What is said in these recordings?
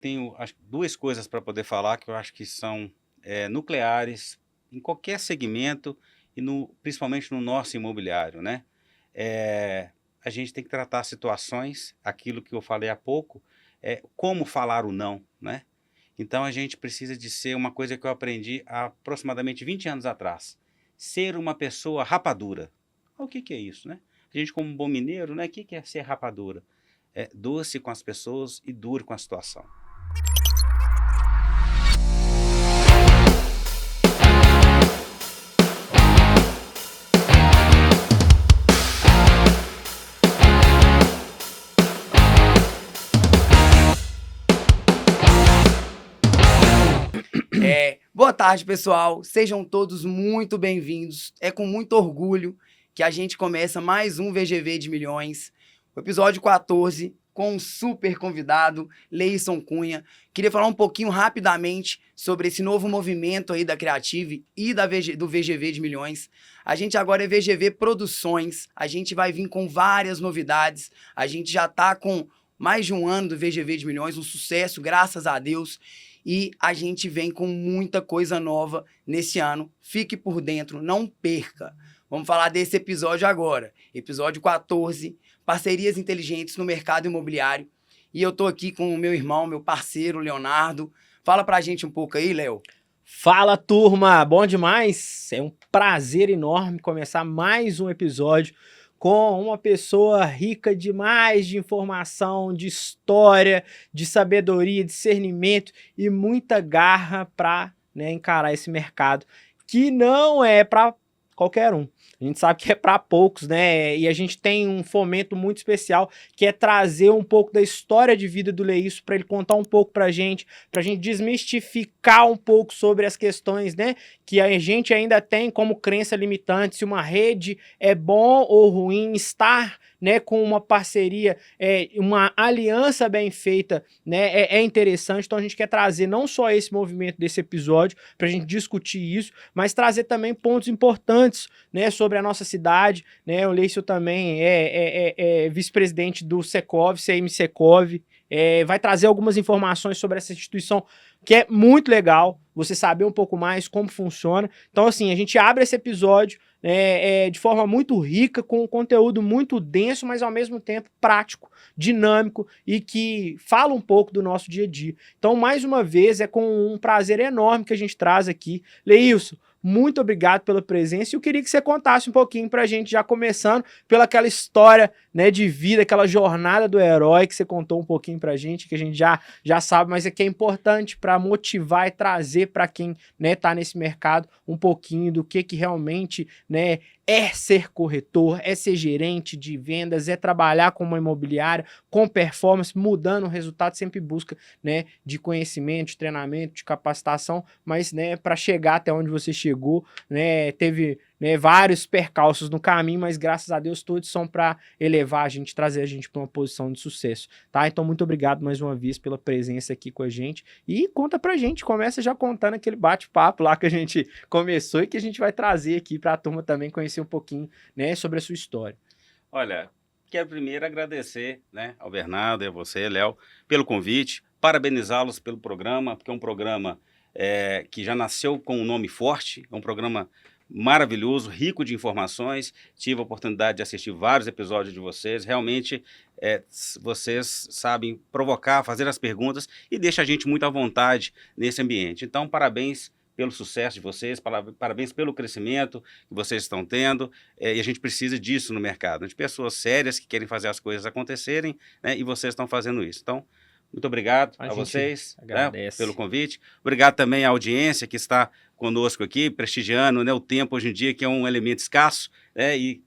tenho duas coisas para poder falar que eu acho que são nucleares em qualquer segmento e principalmente no nosso imobiliário, né? Eh, a gente tem que tratar situações, aquilo que eu falei há pouco, como falar o não, né? Então a gente precisa de ser uma coisa que eu aprendi há aproximadamente 20 anos atrás, ser uma pessoa rapadura. O que que é isso, né? A gente como um bom mineiro, né, o que que é ser rapadura? É doce com as pessoas e duro com a situação. Boa tarde, pessoal. Sejam todos muito bem-vindos. É com muito orgulho que a gente começa mais um VGV de Milhões, o episódio 14, com um super convidado, Leison Cunha. Queria falar um pouquinho rapidamente sobre esse novo movimento aí da Creative e do VGV de Milhões. A gente agora é VGV Produções, a gente vai vir com várias novidades, a gente já tá com mais de um ano do VGV de Milhões, um sucesso, graças a Deus. E a gente vem com muita coisa nova nesse ano. Fique por dentro, não perca. Vamos falar desse episódio agora. Episódio 14, parcerias inteligentes no mercado imobiliário. E eu tô aqui com o meu irmão, meu parceiro, Leonardo. Fala pra gente um pouco aí, Léo. Fala, turma! Bom demais? É um prazer enorme começar mais um episódio com uma pessoa rica demais de informação, de história, de sabedoria, discernimento e muita garra para encarar esse mercado, que não é para qualquer um. A gente sabe que é para poucos, né? E a gente tem um fomento muito especial, que é trazer um pouco da história de vida do Leício para ele contar um pouco pra gente desmistificar um pouco sobre as questões, né, que a gente ainda tem como crença limitante, se uma rede é bom ou ruim, estar, né, com uma parceria, uma aliança bem feita, né, é interessante. Então a gente quer trazer não só esse movimento desse episódio para a gente discutir isso, mas trazer também pontos importantes, né, sobre a nossa cidade, né? O Leício também é vice-presidente do Secov, CM Secov, vai trazer algumas informações sobre essa instituição que é muito legal, você saber um pouco mais como funciona. Então, assim, a gente abre esse episódio de forma muito rica, com um conteúdo muito denso, mas ao mesmo tempo prático, dinâmico e que fala um pouco do nosso dia a dia. Então, mais uma vez, é com um prazer enorme que a gente traz aqui. Leílson, muito obrigado pela presença e eu queria que você contasse um pouquinho pra gente, já começando pela aquela história, né, de vida, aquela jornada do herói que você contou um pouquinho pra gente, que a gente já sabe, mas é que é importante para motivar e trazer para quem, né, tá nesse mercado um pouquinho do que realmente, né, é ser corretor, é ser gerente de vendas, é trabalhar com uma imobiliária, com performance, mudando o resultado, sempre busca, né, de conhecimento, de treinamento, de capacitação, mas, né, para chegar até onde você chegou, né, teve, né, vários percalços no caminho, mas graças a Deus todos são para elevar a gente, trazer a gente para uma posição de sucesso, tá? Então muito obrigado mais uma vez pela presença aqui com a gente e conta pra gente, começa já contando aquele bate-papo lá que a gente começou e que a gente vai trazer aqui para a turma também conhecer um pouquinho, né, sobre a sua história. Olha, quero primeiro agradecer, né, ao Bernardo e a você, Léo, pelo convite, parabenizá-los pelo programa, porque é um programa que já nasceu com um nome forte, é um programa maravilhoso, rico de informações. Tive a oportunidade de assistir vários episódios de vocês. Realmente, vocês sabem provocar, fazer as perguntas e deixa a gente muito à vontade nesse ambiente. Então, parabéns pelo sucesso de vocês, parabéns pelo crescimento que vocês estão tendo, e a gente precisa disso no mercado, de pessoas sérias que querem fazer as coisas acontecerem, né, e vocês estão fazendo isso. Então, muito obrigado a vocês, né, pelo convite. Obrigado também à audiência que está conosco aqui, prestigiando, né, o tempo hoje em dia, que é um elemento escasso, né, e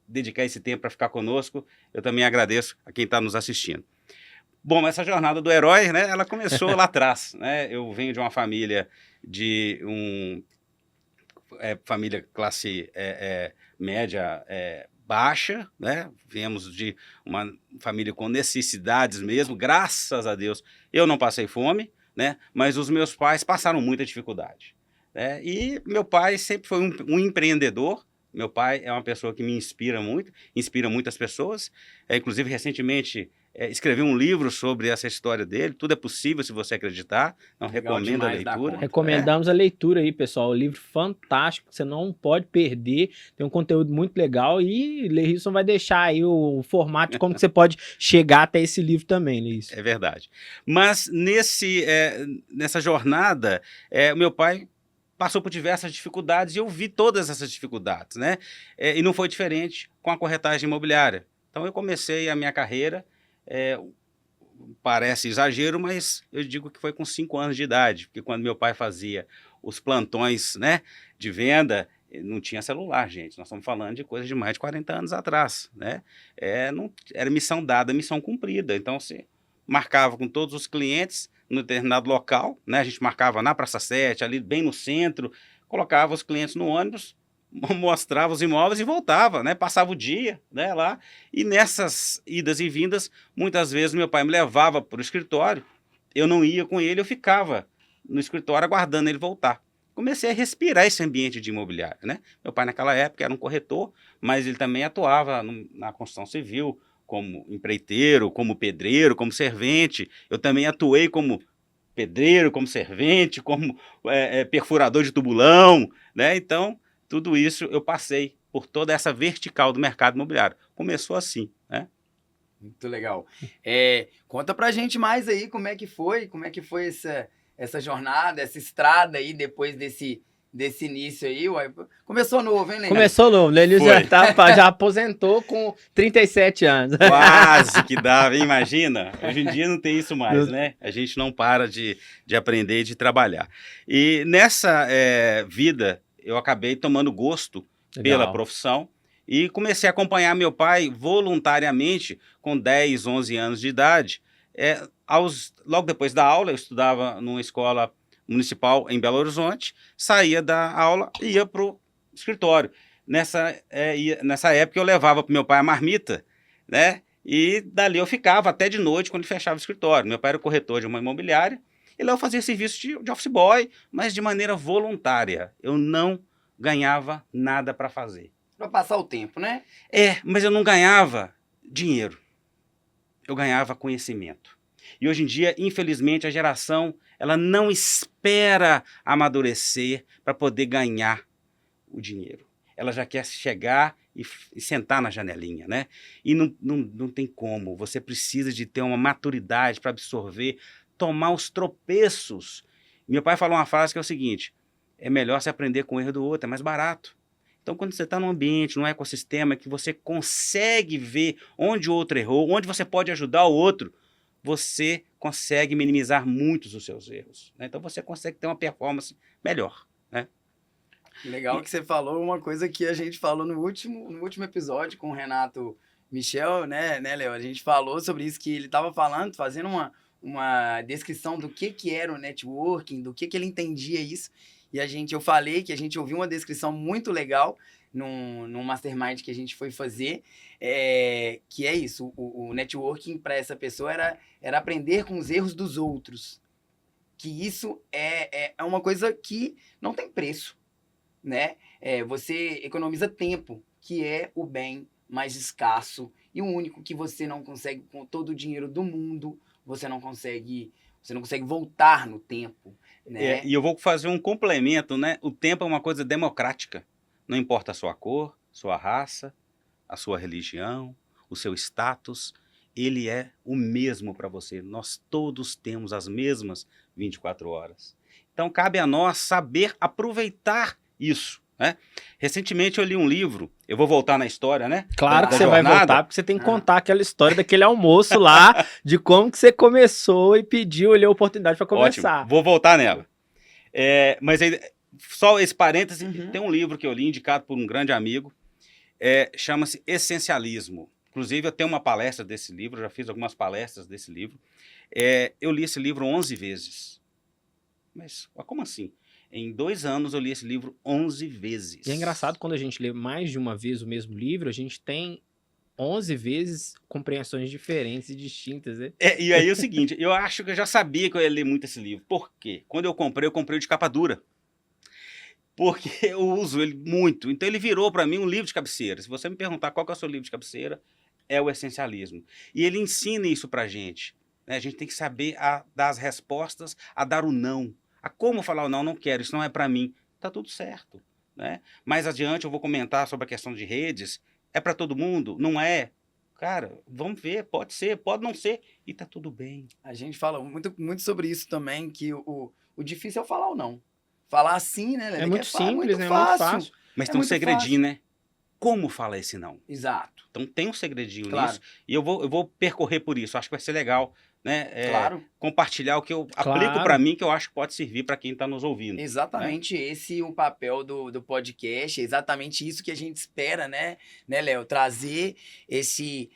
dedicar esse tempo para ficar conosco. Eu também agradeço a quem está nos assistindo. Bom, essa jornada do herói, né, ela começou lá atrás, né? Eu venho de uma família família classe média baixa, né? Viemos de uma família com necessidades mesmo, graças a Deus. Eu não passei fome, né? Mas os meus pais passaram muita dificuldade, né? E meu pai sempre foi um empreendedor. Meu pai é uma pessoa que me inspira muito, inspira muitas pessoas. Inclusive, recentemente, escrever um livro sobre essa história dele. Tudo é possível se você acreditar. Então, Legal recomendo a demais, dá leitura. conta. Recomendamos a leitura aí, pessoal. O livro fantástico, você não pode perder. Tem um conteúdo muito legal e Leirson vai deixar aí o formato de como que você pode chegar até esse livro também, Leirson. É verdade. Mas nessa jornada, o meu pai passou por diversas dificuldades e eu vi todas essas dificuldades, né? E não foi diferente com a corretagem imobiliária. Então eu comecei a minha carreira, parece exagero, mas eu digo que foi com 5 anos de idade, porque quando meu pai fazia os plantões, né, de venda, não tinha celular, gente. Nós estamos falando de coisa de mais de 40 anos atrás, né? Não, era missão dada, missão cumprida. Então, se marcava com todos os clientes no determinado local, né? A gente marcava na Praça 7, ali bem no centro, colocava os clientes no ônibus, mostrava os imóveis e voltava, né? Passava o dia, né, lá. E nessas idas e vindas, muitas vezes meu pai me levava para o escritório, eu não ia com ele, eu ficava no escritório aguardando ele voltar. Comecei a respirar esse ambiente de imobiliário, né? Meu pai naquela época era um corretor, mas ele também atuava na construção civil, como empreiteiro, como pedreiro, como servente. Eu também atuei como pedreiro, como servente, como perfurador de tubulão, né? Então, tudo isso eu passei por toda essa vertical do mercado imobiliário. Começou assim, né? Muito legal. Conta pra gente mais aí como é que foi essa jornada, essa estrada aí depois desse início aí. Ué. Começou novo, hein, Leandro? Começou novo, né? Ele já aposentou com 37 anos. Quase que dava, hein? Imagina. Hoje em dia não tem isso mais, né? A gente não para de aprender e de trabalhar. E nessa vida, eu acabei tomando gosto pela profissão e comecei a acompanhar meu pai voluntariamente com 10, 11 anos de idade. Logo depois da aula, eu estudava numa escola municipal em Belo Horizonte, saía da aula e ia para o escritório. Nessa época eu levava para meu pai a marmita, né? E dali eu ficava até de noite quando ele fechava o escritório. Meu pai era corretor de uma imobiliária e lá eu fazia serviço de office boy, mas de maneira voluntária. Eu não ganhava nada para fazer. Para passar o tempo, né? Mas eu não ganhava dinheiro. Eu ganhava conhecimento. E hoje em dia, infelizmente, a geração ela não espera amadurecer para poder ganhar o dinheiro. Ela já quer chegar e sentar na janelinha, né? E não tem como. Você precisa de ter uma maturidade para absorver, tomar os tropeços. Meu pai falou uma frase que é o seguinte: é melhor se aprender com o erro do outro, é mais barato. Então, quando você está num ambiente, num ecossistema que você consegue ver onde o outro errou, onde você pode ajudar o outro, você consegue minimizar muitos dos seus erros, né? Então, você consegue ter uma performance melhor, né? Legal que você falou uma coisa que a gente falou no último episódio com o Renato Michel, né, Léo? A gente falou sobre isso, que ele estava falando, fazendo uma descrição do que era o networking, do que ele entendia isso. E eu falei que a gente ouviu uma descrição muito legal num mastermind que a gente foi fazer, que é isso, o networking para essa pessoa era aprender com os erros dos outros. Que isso é uma coisa que não tem preço, né? Você economiza tempo, que é o bem mais escasso e o único que você não consegue, com todo o dinheiro do mundo, você não consegue voltar no tempo, né? E eu vou fazer um complemento, né? O tempo é uma coisa democrática. Não importa a sua cor, sua raça, a sua religião, o seu status, ele é o mesmo para você. Nós todos temos as mesmas 24 horas. Então, cabe a nós saber aproveitar isso, né? Recentemente eu li um livro, eu vou voltar na história, né? Claro que da você jornada. vai voltar, porque você tem que contar aquela história daquele almoço lá, de como que você começou e pediu ali a oportunidade para começar. Ótimo, vou voltar nela. Mas aí, só esse parêntese, tem um livro que eu li, indicado por um grande amigo, chama-se Essencialismo. Inclusive, eu tenho uma palestra desse livro, já fiz algumas palestras desse livro. Eu li esse livro 11 vezes. Mas como assim? Em 2 anos eu li esse livro 11 vezes. E é engraçado, quando a gente lê mais de uma vez o mesmo livro, a gente tem 11 vezes compreensões diferentes e distintas, né? E aí é o seguinte, eu acho que eu já sabia que eu ia ler muito esse livro. Por quê? Quando eu comprei de capa dura. Porque eu uso ele muito. Então ele virou para mim um livro de cabeceira. Se você me perguntar qual que é o seu livro de cabeceira, é o essencialismo. E ele ensina isso pra gente, né? A gente tem que saber dar as respostas, a dar o não, a como falar o não, não quero, isso não é para mim. Tá tudo certo, né? Mais adiante eu vou comentar sobre a questão de redes. É para todo mundo? Não é? Cara, vamos ver, pode ser, pode não ser, e tá tudo bem. A gente fala muito sobre isso também, que o difícil é o falar ou não. Falar sim, né, Lele? É muito simples, muito né? fácil. Muito fácil. Mas É tem um muito segredinho, fácil. né? Como fala esse não? Exato. Então tem um segredinho Claro. nisso, e eu vou percorrer por isso. Acho que vai ser legal, né? Claro. Compartilhar o que eu aplico Claro. para mim, que eu acho que pode servir para quem está nos ouvindo. Né? Exatamente esse o papel do podcast, é exatamente isso que a gente espera, né, Léo? Trazer esse...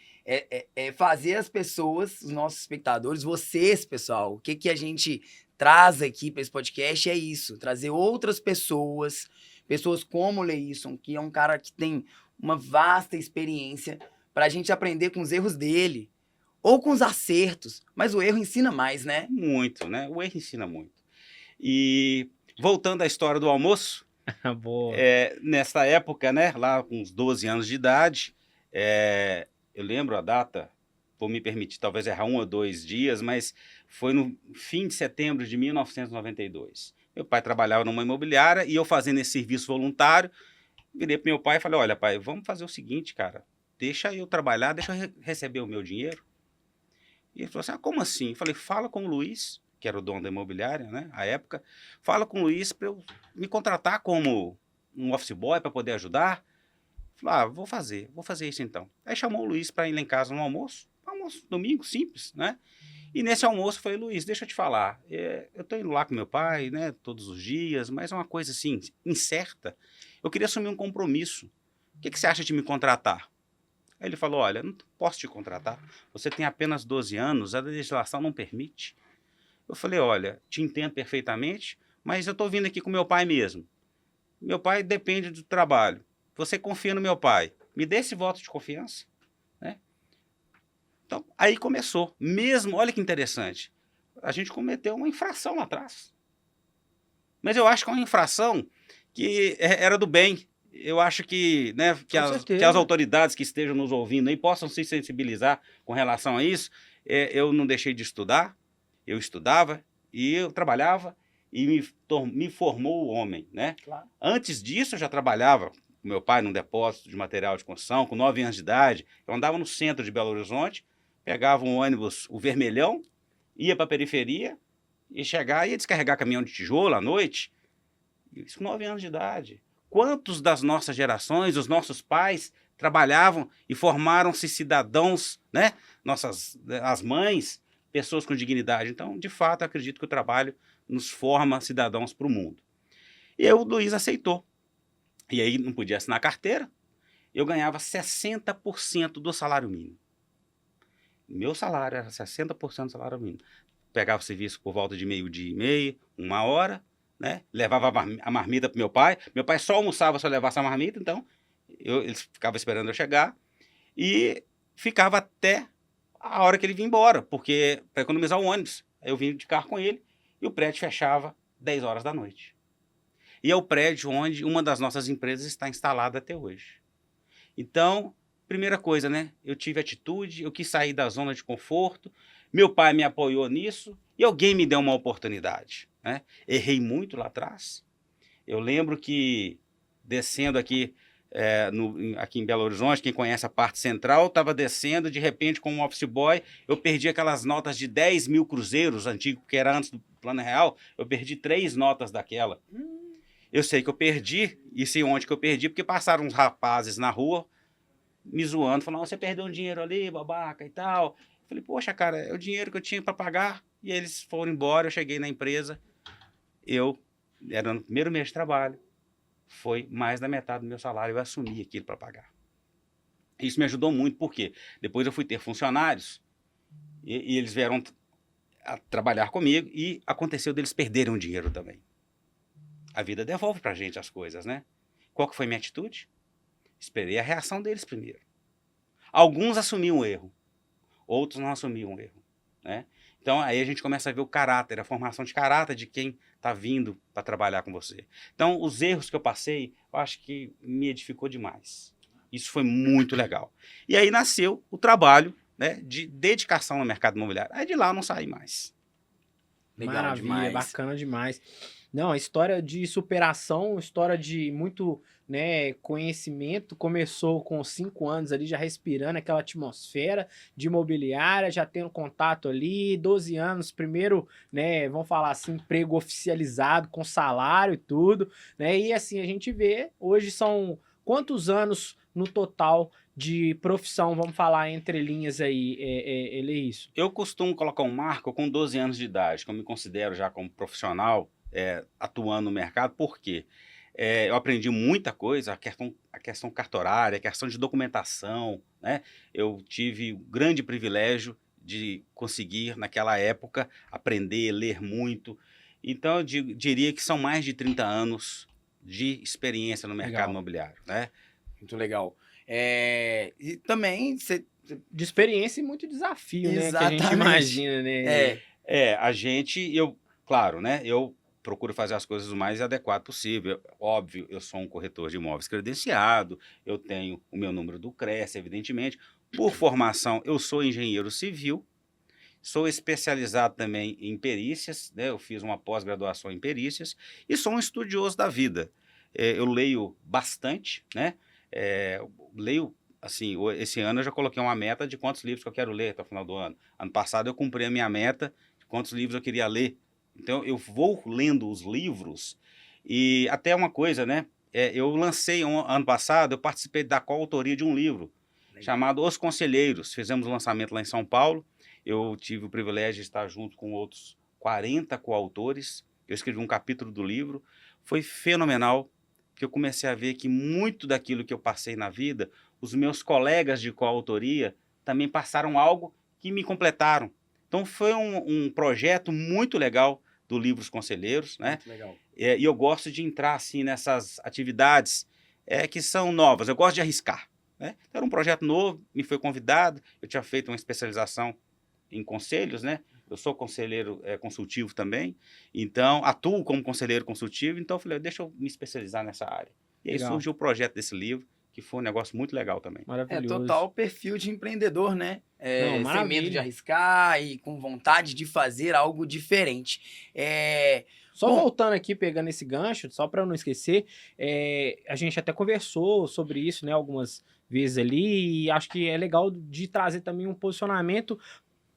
fazer as pessoas, os nossos espectadores, vocês, pessoal, o que a gente traz aqui para esse podcast é isso, trazer outras pessoas como o Leisson, que é um cara que tem uma vasta experiência, para a gente aprender com os erros dele, ou com os acertos, mas o erro ensina mais, né? Muito, né? O erro ensina muito. E voltando à história do almoço, Boa. nessa época, né, lá com uns 12 anos de idade, eu lembro a data, vou me permitir talvez errar 1 ou 2 dias, mas foi no fim de setembro de 1992. Meu pai trabalhava numa imobiliária e eu fazendo esse serviço voluntário, virei para meu pai e falei, olha pai, vamos fazer o seguinte, cara, deixa eu trabalhar, deixa eu receber o meu dinheiro. E ele falou assim, como assim? Eu falei, fala com o Luiz, que era o dono da imobiliária, né, à época, fala com o Luiz para eu me contratar como um office boy para poder ajudar. Falei, vou fazer isso então. Aí chamou o Luiz para ir lá em casa no almoço domingo, simples, né? E nesse almoço eu falei, Luiz, deixa eu te falar, eu tô indo lá com meu pai, né, todos os dias, mas é uma coisa assim, incerta. Eu queria assumir um compromisso. O que você acha de me contratar? Aí ele falou, olha, não posso te contratar, você tem apenas 12 anos, a legislação não permite. Eu falei, olha, te entendo perfeitamente, mas eu estou vindo aqui com meu pai mesmo. Meu pai depende do trabalho. Você confia no meu pai. Me dê esse voto de confiança. Né? Então, aí começou. Mesmo, olha que interessante, a gente cometeu uma infração lá atrás. Mas eu acho que é uma infração que era do bem. Eu acho que, né, que as autoridades que estejam nos ouvindo aí possam se sensibilizar com relação a isso. Eu não deixei de estudar, eu estudava e eu trabalhava e me formou o homem, né? Claro. Antes disso eu já trabalhava com meu pai num depósito de material de construção, com 9 anos de idade. Eu andava no centro de Belo Horizonte, pegava um ônibus, o vermelhão, ia para a periferia e ia descarregar caminhão de tijolo à noite. Isso com 9 anos de idade. Quantos das nossas gerações, os nossos pais, trabalhavam e formaram-se cidadãos, né? As mães, pessoas com dignidade. Então, de fato, acredito que o trabalho nos forma cidadãos para o mundo. E aí o Luiz aceitou. E aí não podia assinar carteira. Eu ganhava 60% do salário mínimo. Meu salário era 60% do salário mínimo. Pegava o serviço por volta de 12:30, 1 hora, né? Levava a marmita para meu pai. Meu pai só almoçava se eu levasse a marmita, então eles ficavam esperando eu chegar. E ficava até a hora que ele vinha embora, porque para economizar o ônibus. Eu vim de carro com ele e o prédio fechava 10 horas da noite. E é o prédio onde uma das nossas empresas está instalada até hoje. Então, primeira coisa, né? Eu tive atitude, eu quis sair da zona de conforto, meu pai me apoiou nisso e alguém me deu uma oportunidade, né? Errei muito lá atrás. Eu lembro que descendo aqui, aqui em Belo Horizonte, quem conhece a parte central, estava descendo, de repente, com um office boy, eu perdi aquelas notas de 10 mil cruzeiros antigos, que era antes do Plano Real, eu perdi 3 notas daquela. Eu sei que eu perdi, e sei onde que eu perdi, porque passaram uns rapazes na rua, me zoando, falando, você perdeu um dinheiro ali, babaca e tal. Eu falei, poxa, cara, é o dinheiro que eu tinha para pagar. E eles foram embora, eu cheguei na empresa, era no primeiro mês de trabalho, foi mais da metade do meu salário, eu assumi aquilo para pagar. Isso me ajudou muito, porque depois eu fui ter funcionários, e eles vieram a trabalhar comigo, e aconteceu deles perderem o dinheiro também. A vida devolve pra gente as coisas, né? Qual que foi minha atitude? Esperei a reação deles primeiro. Alguns assumiam o erro, outros não assumiam o erro, né? Então aí a gente começa a ver o caráter, a formação de caráter de quem está vindo para trabalhar com você. Então os erros que eu passei, eu acho que me edificou demais. Isso foi muito legal. E aí nasceu o trabalho, né, de dedicação no mercado imobiliário. Aí de lá eu não saí mais. Legal Maravilha, demais. bacana demais. Não, a história de superação, história de muito, né, conhecimento, começou com 5 anos ali, já respirando aquela atmosfera de imobiliária, já tendo contato ali, 12 anos, primeiro, né, vamos falar assim, emprego oficializado, com salário e tudo, né, e assim, a gente vê, hoje são quantos anos no total de profissão, vamos falar entre linhas aí, isso? Eu costumo colocar um marco com 12 anos de idade, que eu me considero já como profissional, atuando no mercado, porque eu aprendi muita coisa, a questão cartorária, a questão de documentação, né? Eu tive o grande privilégio de conseguir, naquela época, aprender, ler muito. Então, eu diria que são mais de 30 anos de experiência no mercado Legal. imobiliário, né? Muito legal. E também você... De experiência e muito desafio, né? Que a gente Exatamente. imagina, né? Claro, né? Eu procuro fazer as coisas o mais adequado possível. Óbvio, eu sou um corretor de imóveis credenciado, eu tenho o meu número do CRES, evidentemente. Por formação, eu sou engenheiro civil, sou especializado também em perícias, né? Eu fiz uma pós-graduação em perícias e sou um estudioso da vida. Eu leio bastante, né? Leio, assim, esse ano eu já coloquei uma meta de quantos livros que eu quero ler até o final do ano. Ano passado eu cumpri a minha meta de quantos livros eu queria ler. Então, eu vou lendo os livros e até uma coisa, né? Eu lancei ano passado, eu participei da coautoria de um livro chamado Os Conselheiros. Fizemos o lançamento lá em São Paulo. Eu tive o privilégio de estar junto com outros 40 coautores. Eu escrevi um capítulo do livro. Foi fenomenal, porque eu comecei a ver que muito daquilo que eu passei na vida, os meus colegas de coautoria também passaram algo que me completaram. Então, foi um projeto muito legal do livro Os Conselheiros, né? Muito legal. E eu gosto de entrar assim nessas atividades que são novas. Eu gosto de arriscar, né? Era um projeto novo, me foi convidado. Eu tinha feito uma especialização em conselhos, né? Eu sou conselheiro consultivo também, então atuo como conselheiro consultivo. Então eu falei, deixa eu me especializar nessa área. E aí Legal. surgiu o projeto desse livro, que foi um negócio muito legal também. Maravilhoso. Total perfil de empreendedor, né? Não, Sem maravilha. medo de arriscar e com vontade de fazer algo diferente. Só Bom, voltando aqui, pegando esse gancho, só para eu não esquecer, a gente até conversou sobre isso, né, algumas vezes ali, e acho que é legal de trazer também um posicionamento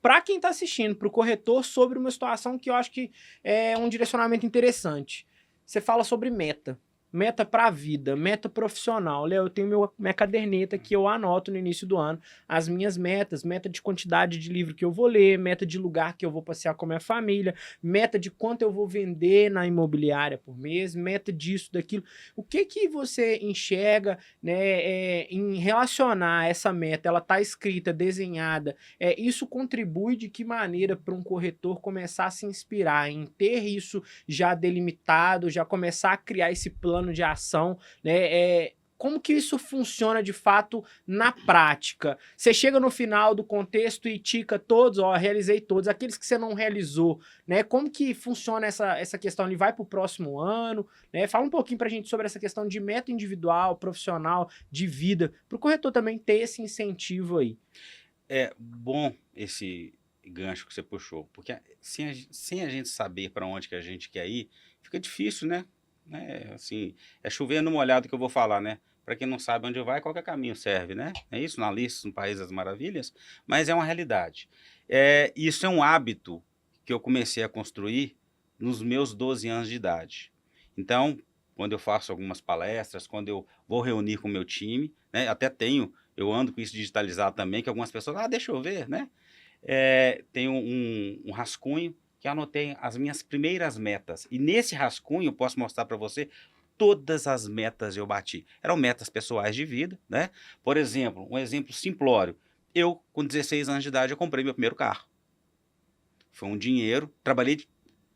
para quem está assistindo, para o corretor, sobre uma situação que eu acho que é um direcionamento interessante. Você fala sobre meta. Meta para a vida, meta profissional. Léo, eu tenho minha caderneta que eu anoto no início do ano as minhas metas, meta de quantidade de livro que eu vou ler, meta de lugar que eu vou passear com a minha família, meta de quanto eu vou vender na imobiliária por mês, meta disso, daquilo. O que você enxerga, né, em relacionar essa meta? Ela está escrita, desenhada. Isso contribui de que maneira para um corretor começar a se inspirar em ter isso já delimitado, já começar a criar esse plano de ação, né? Como que isso funciona de fato na prática? Você chega no final do contexto e tica todos, realizei todos, aqueles que você não realizou, né? Como que funciona essa questão? Ele vai para o próximo ano, né? Fala um pouquinho pra gente sobre essa questão de meta individual, profissional, de vida, para o corretor também ter esse incentivo aí. É bom esse gancho que você puxou, porque sem a gente saber para onde que a gente quer ir, fica difícil, né? Assim, é chover no molhado que eu vou falar, né? Para quem não sabe onde vai, qualquer caminho serve, né? É isso, na Alice no País das Maravilhas, mas é uma realidade. Isso é um hábito que eu comecei a construir nos meus 12 anos de idade. Então, quando eu faço algumas palestras, quando eu vou reunir com o meu time, né? Eu ando com isso digitalizado também, que algumas pessoas, deixa eu ver, né? Tenho um rascunho que anotei as minhas primeiras metas. E nesse rascunho eu posso mostrar para você todas as metas eu bati. Eram metas pessoais de vida, né? Por exemplo, um exemplo simplório. Eu, com 16 anos de idade, eu comprei meu primeiro carro. Foi um dinheiro.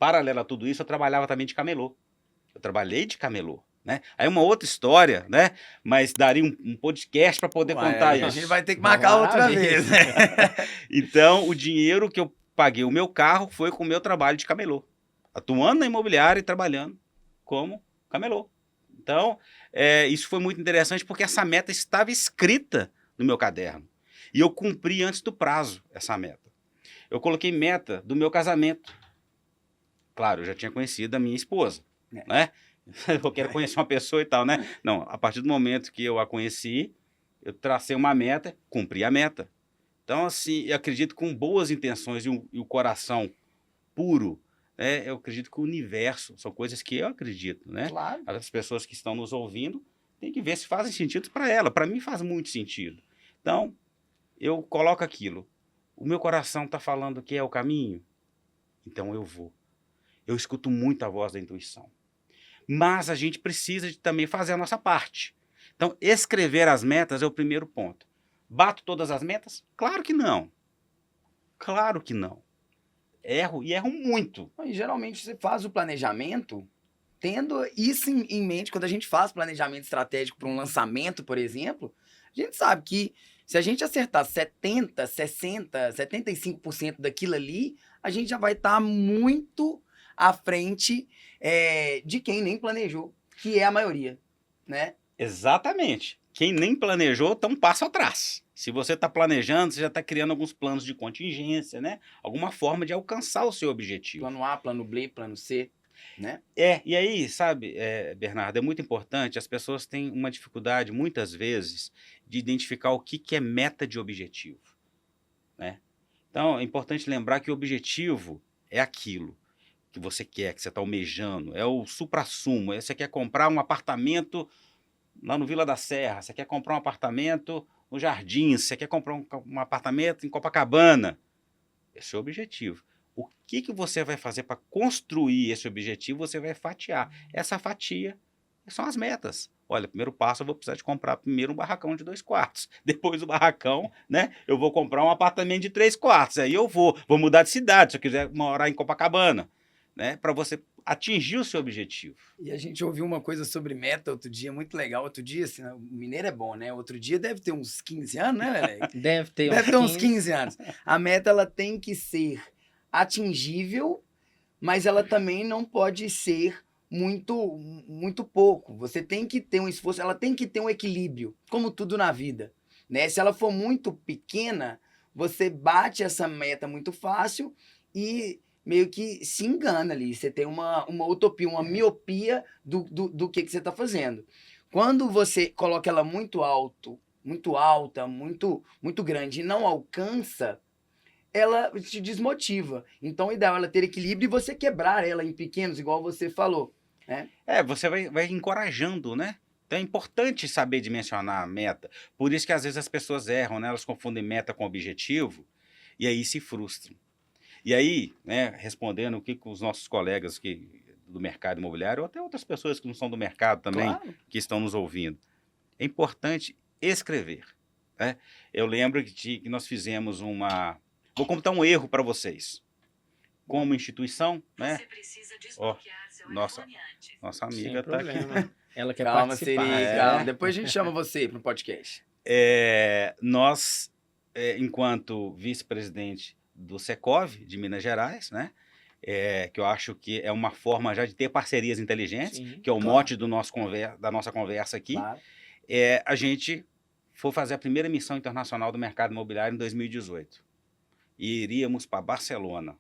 Paralelo a tudo isso, eu trabalhava também de camelô. Eu trabalhei de camelô, né? Aí uma outra história, né? Mas daria um podcast para poder contar isso. A gente vai ter que marcar outra vez, né? Então, o dinheiro que eu paguei o meu carro foi com o meu trabalho de camelô. Atuando na imobiliária e trabalhando como camelô. Então, isso foi muito interessante porque essa meta estava escrita no meu caderno. E eu cumpri antes do prazo essa meta. Eu coloquei meta do meu casamento. Claro, eu já tinha conhecido a minha esposa, né? Eu quero conhecer uma pessoa e tal, né? Não, a partir do momento que eu a conheci, eu tracei uma meta, cumpri a meta. Então, assim, eu acredito com boas intenções e o coração puro, né? Eu acredito que o universo, são coisas que eu acredito, né? Claro. As pessoas que estão nos ouvindo têm que ver se fazem sentido para ela. Para mim faz muito sentido. Então, eu coloco aquilo. O meu coração está falando que é o caminho, então eu vou. Eu escuto muito a voz da intuição. Mas a gente precisa de também fazer a nossa parte. Então, escrever as metas é o primeiro ponto. Bato todas as metas? Claro que não. Claro que não. Erro e erro muito. E geralmente você faz o planejamento tendo isso em mente. Quando a gente faz planejamento estratégico para um lançamento, por exemplo, a gente sabe que se a gente acertar 70, 60, 75% daquilo ali, a gente já vai estar muito à frente de quem nem planejou, que é a maioria, né? Exatamente. Quem nem planejou está um passo atrás. Se você está planejando, você já está criando alguns planos de contingência, né? Alguma forma de alcançar o seu objetivo. Plano A, plano B, plano C, né? E aí, sabe, Bernardo, é muito importante, as pessoas têm uma dificuldade, muitas vezes, de identificar o que é meta de objetivo, né? Então, é importante lembrar que o objetivo é aquilo que você quer, que você está almejando, é o suprassumo, você quer comprar um apartamento lá no Vila da Serra, você quer comprar um apartamento no Jardins, você quer comprar um apartamento em Copacabana. Esse é o objetivo. O que você vai fazer para construir esse objetivo, você vai fatiar. Essa fatia são as metas. Olha, primeiro passo, eu vou precisar de comprar primeiro um barracão de 2 quartos. Depois do barracão, né, eu vou comprar um apartamento de 3 quartos. Aí eu vou mudar de cidade, se eu quiser morar em Copacabana, né, para você atingir o seu objetivo. E a gente ouviu uma coisa sobre meta outro dia, muito legal. Outro dia, assim, o mineiro é bom, né? Outro dia deve ter uns 15 anos, né, Lele? Deve ter uns 15 anos. A meta, ela tem que ser atingível, mas ela também não pode ser muito pouco. Você tem que ter um esforço, ela tem que ter um equilíbrio, como tudo na vida, né? Se ela for muito pequena, você bate essa meta muito fácil e meio que se engana ali. Você tem uma utopia, uma miopia do que você está fazendo. Quando você coloca ela muito alto, muito alta, muito grande e não alcança, ela te desmotiva. Então, o ideal é ela ter equilíbrio e você quebrar ela em pequenos, igual você falou, né? Você vai encorajando, né? Então é importante saber dimensionar a meta. Por isso que às vezes as pessoas erram, né? Elas confundem meta com objetivo e aí se frustram. E aí, né, respondendo o que os nossos colegas do mercado imobiliário, ou até outras pessoas que não são do mercado também, Claro. que estão nos ouvindo, é importante escrever, né? Eu lembro que nós fizemos Vou contar um erro para vocês. Como instituição, né? Você precisa desbloquear seu nossa iPhone antes. Nossa Sem amiga está aqui. problema. Ela quer Calma, participar. Siri, calma. Depois a gente chama você para o podcast. Nós, enquanto vice-presidente do Secov, de Minas Gerais, né? Que eu acho que é uma forma já de ter parcerias inteligentes, Sim, que é o claro. mote da nossa conversa aqui. Claro. A gente foi fazer a primeira missão internacional do mercado imobiliário em 2018. E iríamos para Barcelona.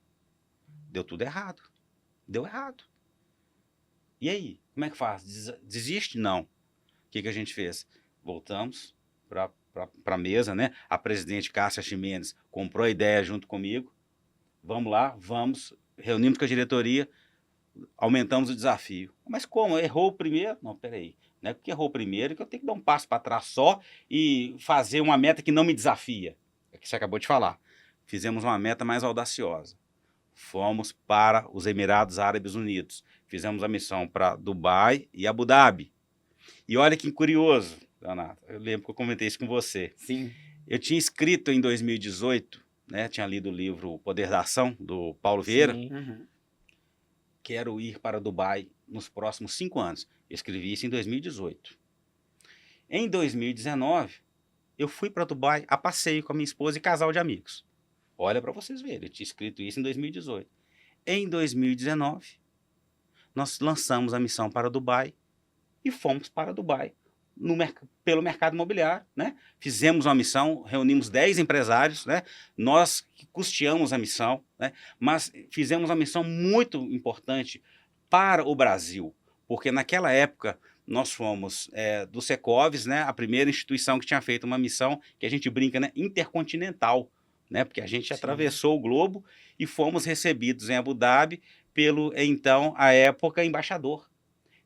Deu tudo errado. Deu errado. E aí? Como é que faz? Desiste? Não. O que a gente fez? Voltamos para a mesa, né? A presidente Cássia Ximenes comprou a ideia junto comigo. Vamos lá, reunimos com a diretoria, aumentamos o desafio. Mas como? Errou o primeiro? Não, peraí. Não é porque errou o primeiro que eu tenho que dar um passo para trás só e fazer uma meta que não me desafia. É o que você acabou de falar. Fizemos uma meta mais audaciosa. Fomos para os Emirados Árabes Unidos. Fizemos a missão para Dubai e Abu Dhabi. E olha que curioso, Leonardo, eu lembro que eu comentei isso com você. Sim. Eu tinha escrito em 2018, né, tinha lido o livro O Poder da Ação, do Paulo Vieira. Sim. Uhum. Quero ir para Dubai nos próximos 5 anos. Eu escrevi isso em 2018. Em 2019, eu fui para Dubai a passeio com a minha esposa e casal de amigos. Olha para vocês verem, eu tinha escrito isso em 2018. Em 2019, nós lançamos a missão para Dubai e fomos para Dubai pelo mercado imobiliário, né? Fizemos uma missão, reunimos 10 empresários, né? Nós que custeamos a missão, né? Mas fizemos uma missão muito importante para o Brasil, porque naquela época nós fomos do Secovs, né? A primeira instituição que tinha feito uma missão que a gente brinca, né? Intercontinental, né? Porque a gente Sim. atravessou o globo e fomos recebidos em Abu Dhabi pelo, então, à época, embaixador.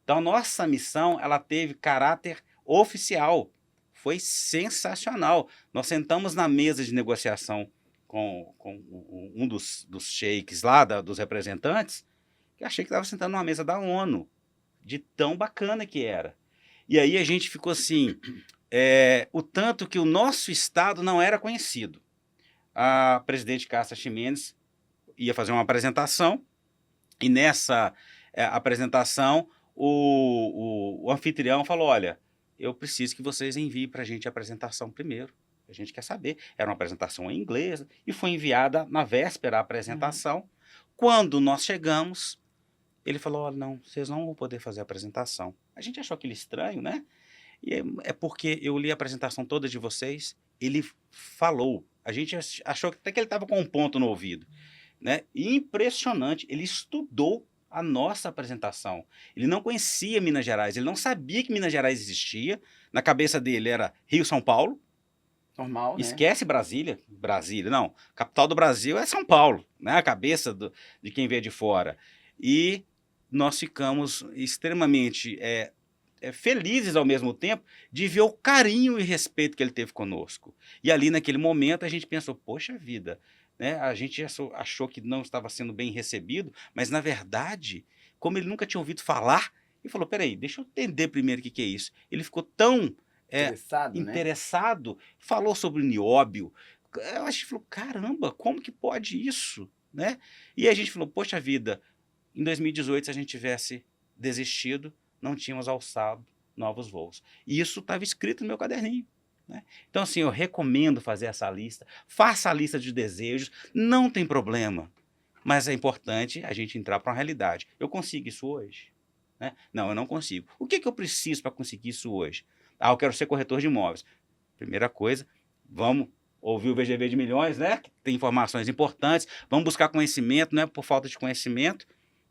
Então, nossa missão, ela teve caráter oficial. Foi sensacional. Nós sentamos na mesa de negociação com um dos sheiks lá, dos representantes, que achei que estava sentando numa mesa da ONU, de tão bacana que era. E aí a gente ficou assim, o tanto que o nosso estado não era conhecido. A presidente Cássia Ximenes ia fazer uma apresentação, e nessa apresentação o anfitrião falou, olha, eu preciso que vocês enviem para a gente a apresentação primeiro. A gente quer saber. Era uma apresentação em inglês e foi enviada na véspera a apresentação. Quando nós chegamos, ele falou, olha, não, vocês não vão poder fazer a apresentação. A gente achou aquilo estranho, né? E é porque eu li a apresentação toda de vocês, ele falou. A gente achou até que ele estava com um ponto no ouvido, né? Impressionante, ele estudou a nossa apresentação. Ele não conhecia Minas Gerais, ele não sabia que Minas Gerais existia. Na cabeça dele era Rio-São Paulo. Normal, né? Esquece Brasília. Brasília, não. Capital do Brasil é São Paulo, né? A cabeça de quem vê de fora. E nós ficamos extremamente felizes ao mesmo tempo de ver o carinho e respeito que ele teve conosco. E ali naquele momento a gente pensou, poxa vida, né? A gente achou que não estava sendo bem recebido, mas na verdade, como ele nunca tinha ouvido falar, ele falou, peraí, deixa eu entender primeiro o que é isso. Ele ficou tão interessado, falou sobre o nióbio. A gente falou, caramba, como que pode isso? Né? E a gente falou, poxa vida, em 2018, se a gente tivesse desistido, não tínhamos alçado novos voos. E isso estava escrito no meu caderninho. Né? Então, assim, eu recomendo fazer essa lista. Faça a lista de desejos, não tem problema. Mas é importante a gente entrar para uma realidade. Eu consigo isso hoje? Né? Não, eu não consigo. O que eu preciso para conseguir isso hoje? Eu quero ser corretor de imóveis. Primeira coisa, vamos ouvir o VGV de Milhões, né? Que tem informações importantes. Vamos buscar conhecimento, não é por falta de conhecimento.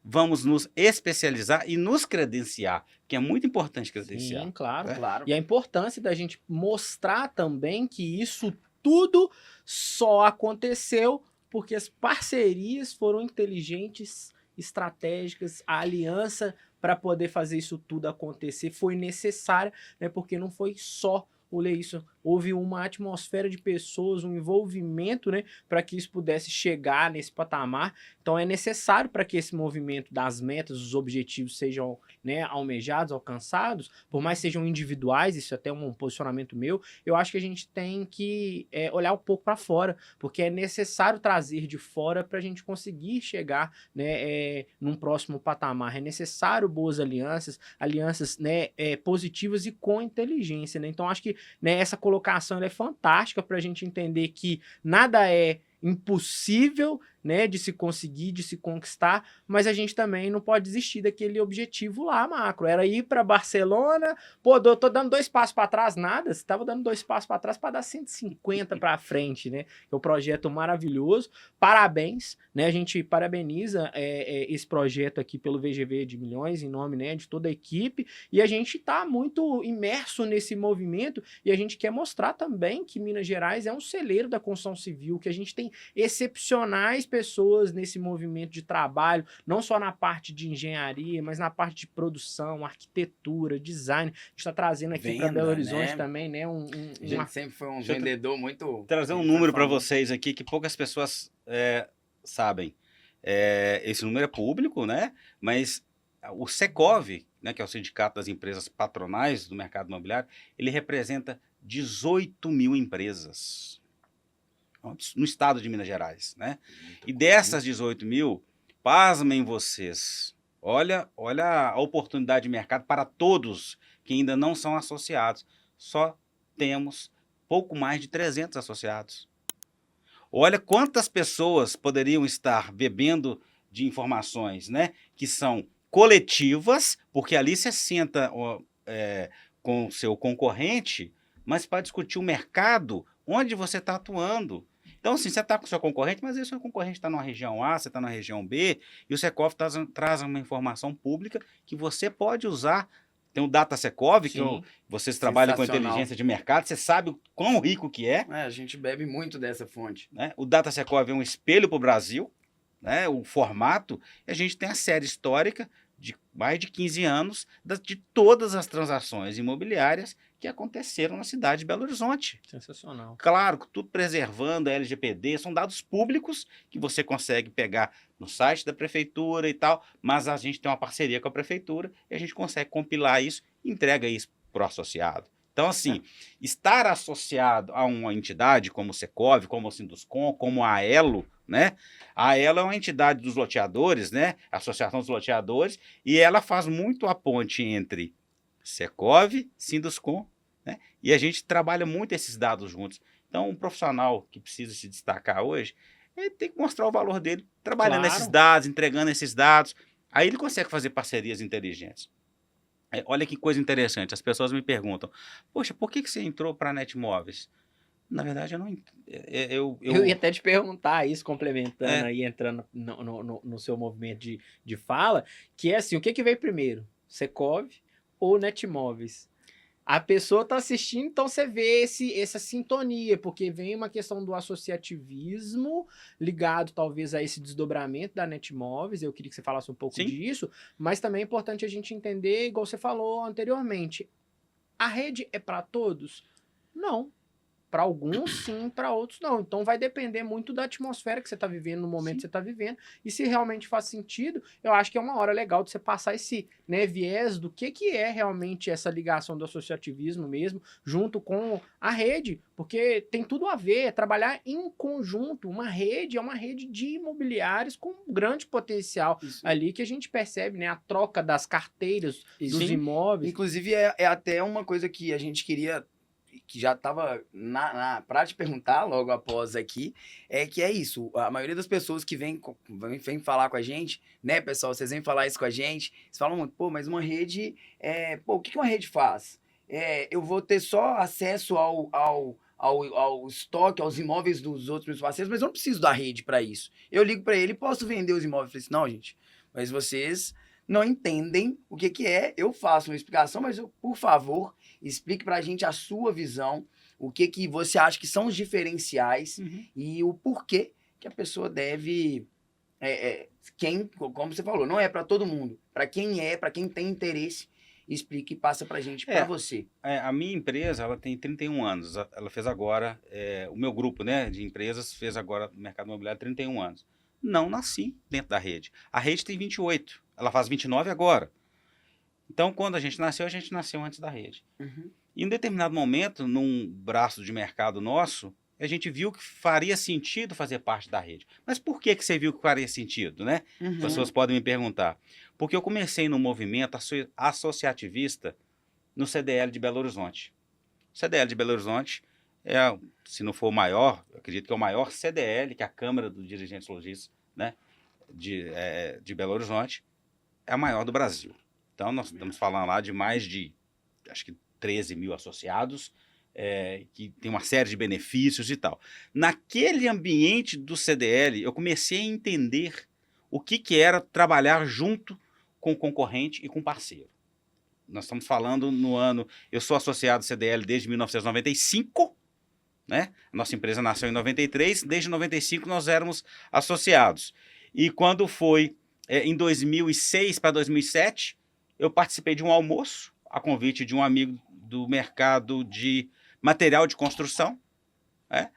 Vamos nos especializar e nos credenciar, que é muito importante credenciar. Sim, claro, Claro. E a importância da gente mostrar também que isso tudo só aconteceu porque as parcerias foram inteligentes, estratégicas, a aliança para poder fazer isso tudo acontecer foi necessária, né? Porque não foi só isso, houve uma atmosfera de pessoas, um envolvimento, né, para que isso pudesse chegar nesse patamar. Então é necessário para que esse movimento das metas, os objetivos sejam, né, almejados, alcançados, por mais sejam individuais, isso é até um posicionamento meu, eu acho que a gente tem que olhar um pouco para fora, porque é necessário trazer de fora para a gente conseguir chegar, né, num próximo patamar. É necessário boas alianças, né, positivas e com inteligência, né? Então acho que, né, essa colocação ela é fantástica para a gente entender que nada é impossível, né, de se conseguir, de se conquistar, mas a gente também não pode desistir daquele objetivo lá, macro. Era ir para Barcelona, pô, tô dando 2 passos para trás, nada, você tava dando 2 passos para trás para dar 150 para frente, né? É um projeto maravilhoso, parabéns, né? A gente parabeniza esse projeto aqui pelo VGV de Milhões, em nome, né, de toda a equipe, e a gente tá muito imerso nesse movimento, e a gente quer mostrar também que Minas Gerais é um celeiro da construção civil, que a gente tem excepcionais pessoas nesse movimento de trabalho, não só na parte de engenharia, mas na parte de produção, arquitetura, design. A gente está trazendo aqui para Belo Horizonte, né, também, né? A gente sempre foi um vendedor muito... Trazer um número para vocês aqui que poucas pessoas sabem. Esse número é público, né? Mas o Secov, né, que é o Sindicato das Empresas Patronais do Mercado Imobiliário, ele representa 18 mil empresas no estado de Minas Gerais, né? E dessas 18 mil, pasmem vocês, olha a oportunidade de mercado para todos que ainda não são associados. Só temos pouco mais de 300 associados. Olha quantas pessoas poderiam estar bebendo de informações, né, que são coletivas, porque ali você senta com o seu concorrente, mas para discutir o mercado onde você está atuando. Então, assim, você está com o seu concorrente, mas aí o seu concorrente está numa região A, você está na região B, e o Secov traz uma informação pública que você pode usar. Tem o Data Secov, que Sim. vocês trabalham com Sensacional. inteligência de mercado, você sabe o quão rico que é. A gente bebe muito dessa fonte. Né? O Data Secov é um espelho para o Brasil, né? O formato, e a gente tem a série histórica de mais de 15 anos de todas as transações imobiliárias que aconteceram na cidade de Belo Horizonte. Sensacional. Claro, tudo preservando a LGPD, são dados públicos que você consegue pegar no site da prefeitura e tal, mas a gente tem uma parceria com a prefeitura e a gente consegue compilar isso e entrega isso para o associado. Então, assim, estar associado a uma entidade como o Secov, como o Sinduscom, como a Aelo, né? A Aelo é uma entidade dos loteadores, né? A Associação dos Loteadores, e ela faz muito a ponte entre Secov, Sinduscom, né? E a gente trabalha muito esses dados juntos. Então, um profissional que precisa se destacar hoje, ele tem que mostrar o valor dele trabalhando Claro. esses dados, entregando esses dados. Aí ele consegue fazer parcerias inteligentes. Olha que coisa interessante, as pessoas me perguntam, poxa, por que você entrou para a Netmóveis? Na verdade, eu não... Eu ia até te perguntar isso, complementando aí, entrando no seu movimento de fala, que é assim, o que veio primeiro? Secov ou Netmóveis? A pessoa está assistindo, então você vê essa sintonia, porque vem uma questão do associativismo ligado talvez a esse desdobramento da Netmóveis, eu queria que você falasse um pouco Sim. disso, mas também é importante a gente entender, igual você falou anteriormente, a rede é para todos? Não. Para alguns sim, para outros não. Então vai depender muito da atmosfera que você está vivendo no momento que você está vivendo. E se realmente faz sentido, eu acho que é uma hora legal de você passar esse, né, viés do que é realmente essa ligação do associativismo mesmo, junto com a rede. Porque tem tudo a ver, é trabalhar em conjunto. Uma rede é uma rede de imobiliários com um grande potencial Isso. ali que a gente percebe, né? A troca das carteiras Isso. dos Sim. imóveis. Inclusive, é até uma coisa que a gente queria, que já estava para te perguntar logo após aqui, que é isso. A maioria das pessoas que vem falar com a gente, né, pessoal, vocês vêm falar isso com a gente, vocês falam muito, pô, mas uma rede, o que uma rede faz? Eu vou ter só acesso ao estoque, aos imóveis dos outros meus parceiros, mas eu não preciso da rede para isso. Eu ligo para ele e posso vender os imóveis. Eu falei assim, não, gente, mas vocês não entendem o que é. Eu faço uma explicação, mas por favor, explique para a gente a sua visão, o que você acha que são os diferenciais e o porquê que a pessoa deve... como você falou, não é para todo mundo. Para quem tem interesse, explique e passa para a gente, para você. A minha empresa, ela tem 31 anos. Ela fez agora, o meu grupo, né, de empresas fez agora no mercado imobiliário 31 anos. Não nasci dentro da rede. A rede tem 28. Ela faz 29 agora. Então, quando a gente nasceu antes da rede. E em um determinado momento, num braço de mercado nosso, a gente viu que faria sentido fazer parte da rede. Mas por que você viu que faria sentido, né? As pessoas podem me perguntar. Porque eu comecei no movimento associativista no CDL de Belo Horizonte. O CDL de Belo Horizonte se não for o maior, eu acredito que é o maior CDL, que é a Câmara dos Dirigentes Logistas, né, de Belo Horizonte, é a maior do Brasil. Então, nós estamos falando lá de mais de, acho que 13 mil associados, que tem uma série de benefícios e tal. Naquele ambiente do CDL, eu comecei a entender o que era trabalhar junto com o concorrente e com o parceiro. Nós estamos falando no ano... Eu sou associado ao CDL desde 1995, né? A nossa empresa nasceu em 93, desde 95 nós éramos associados. E quando foi em 2006 para 2007, eu participei de um almoço, a convite de um amigo do mercado de material de construção, né?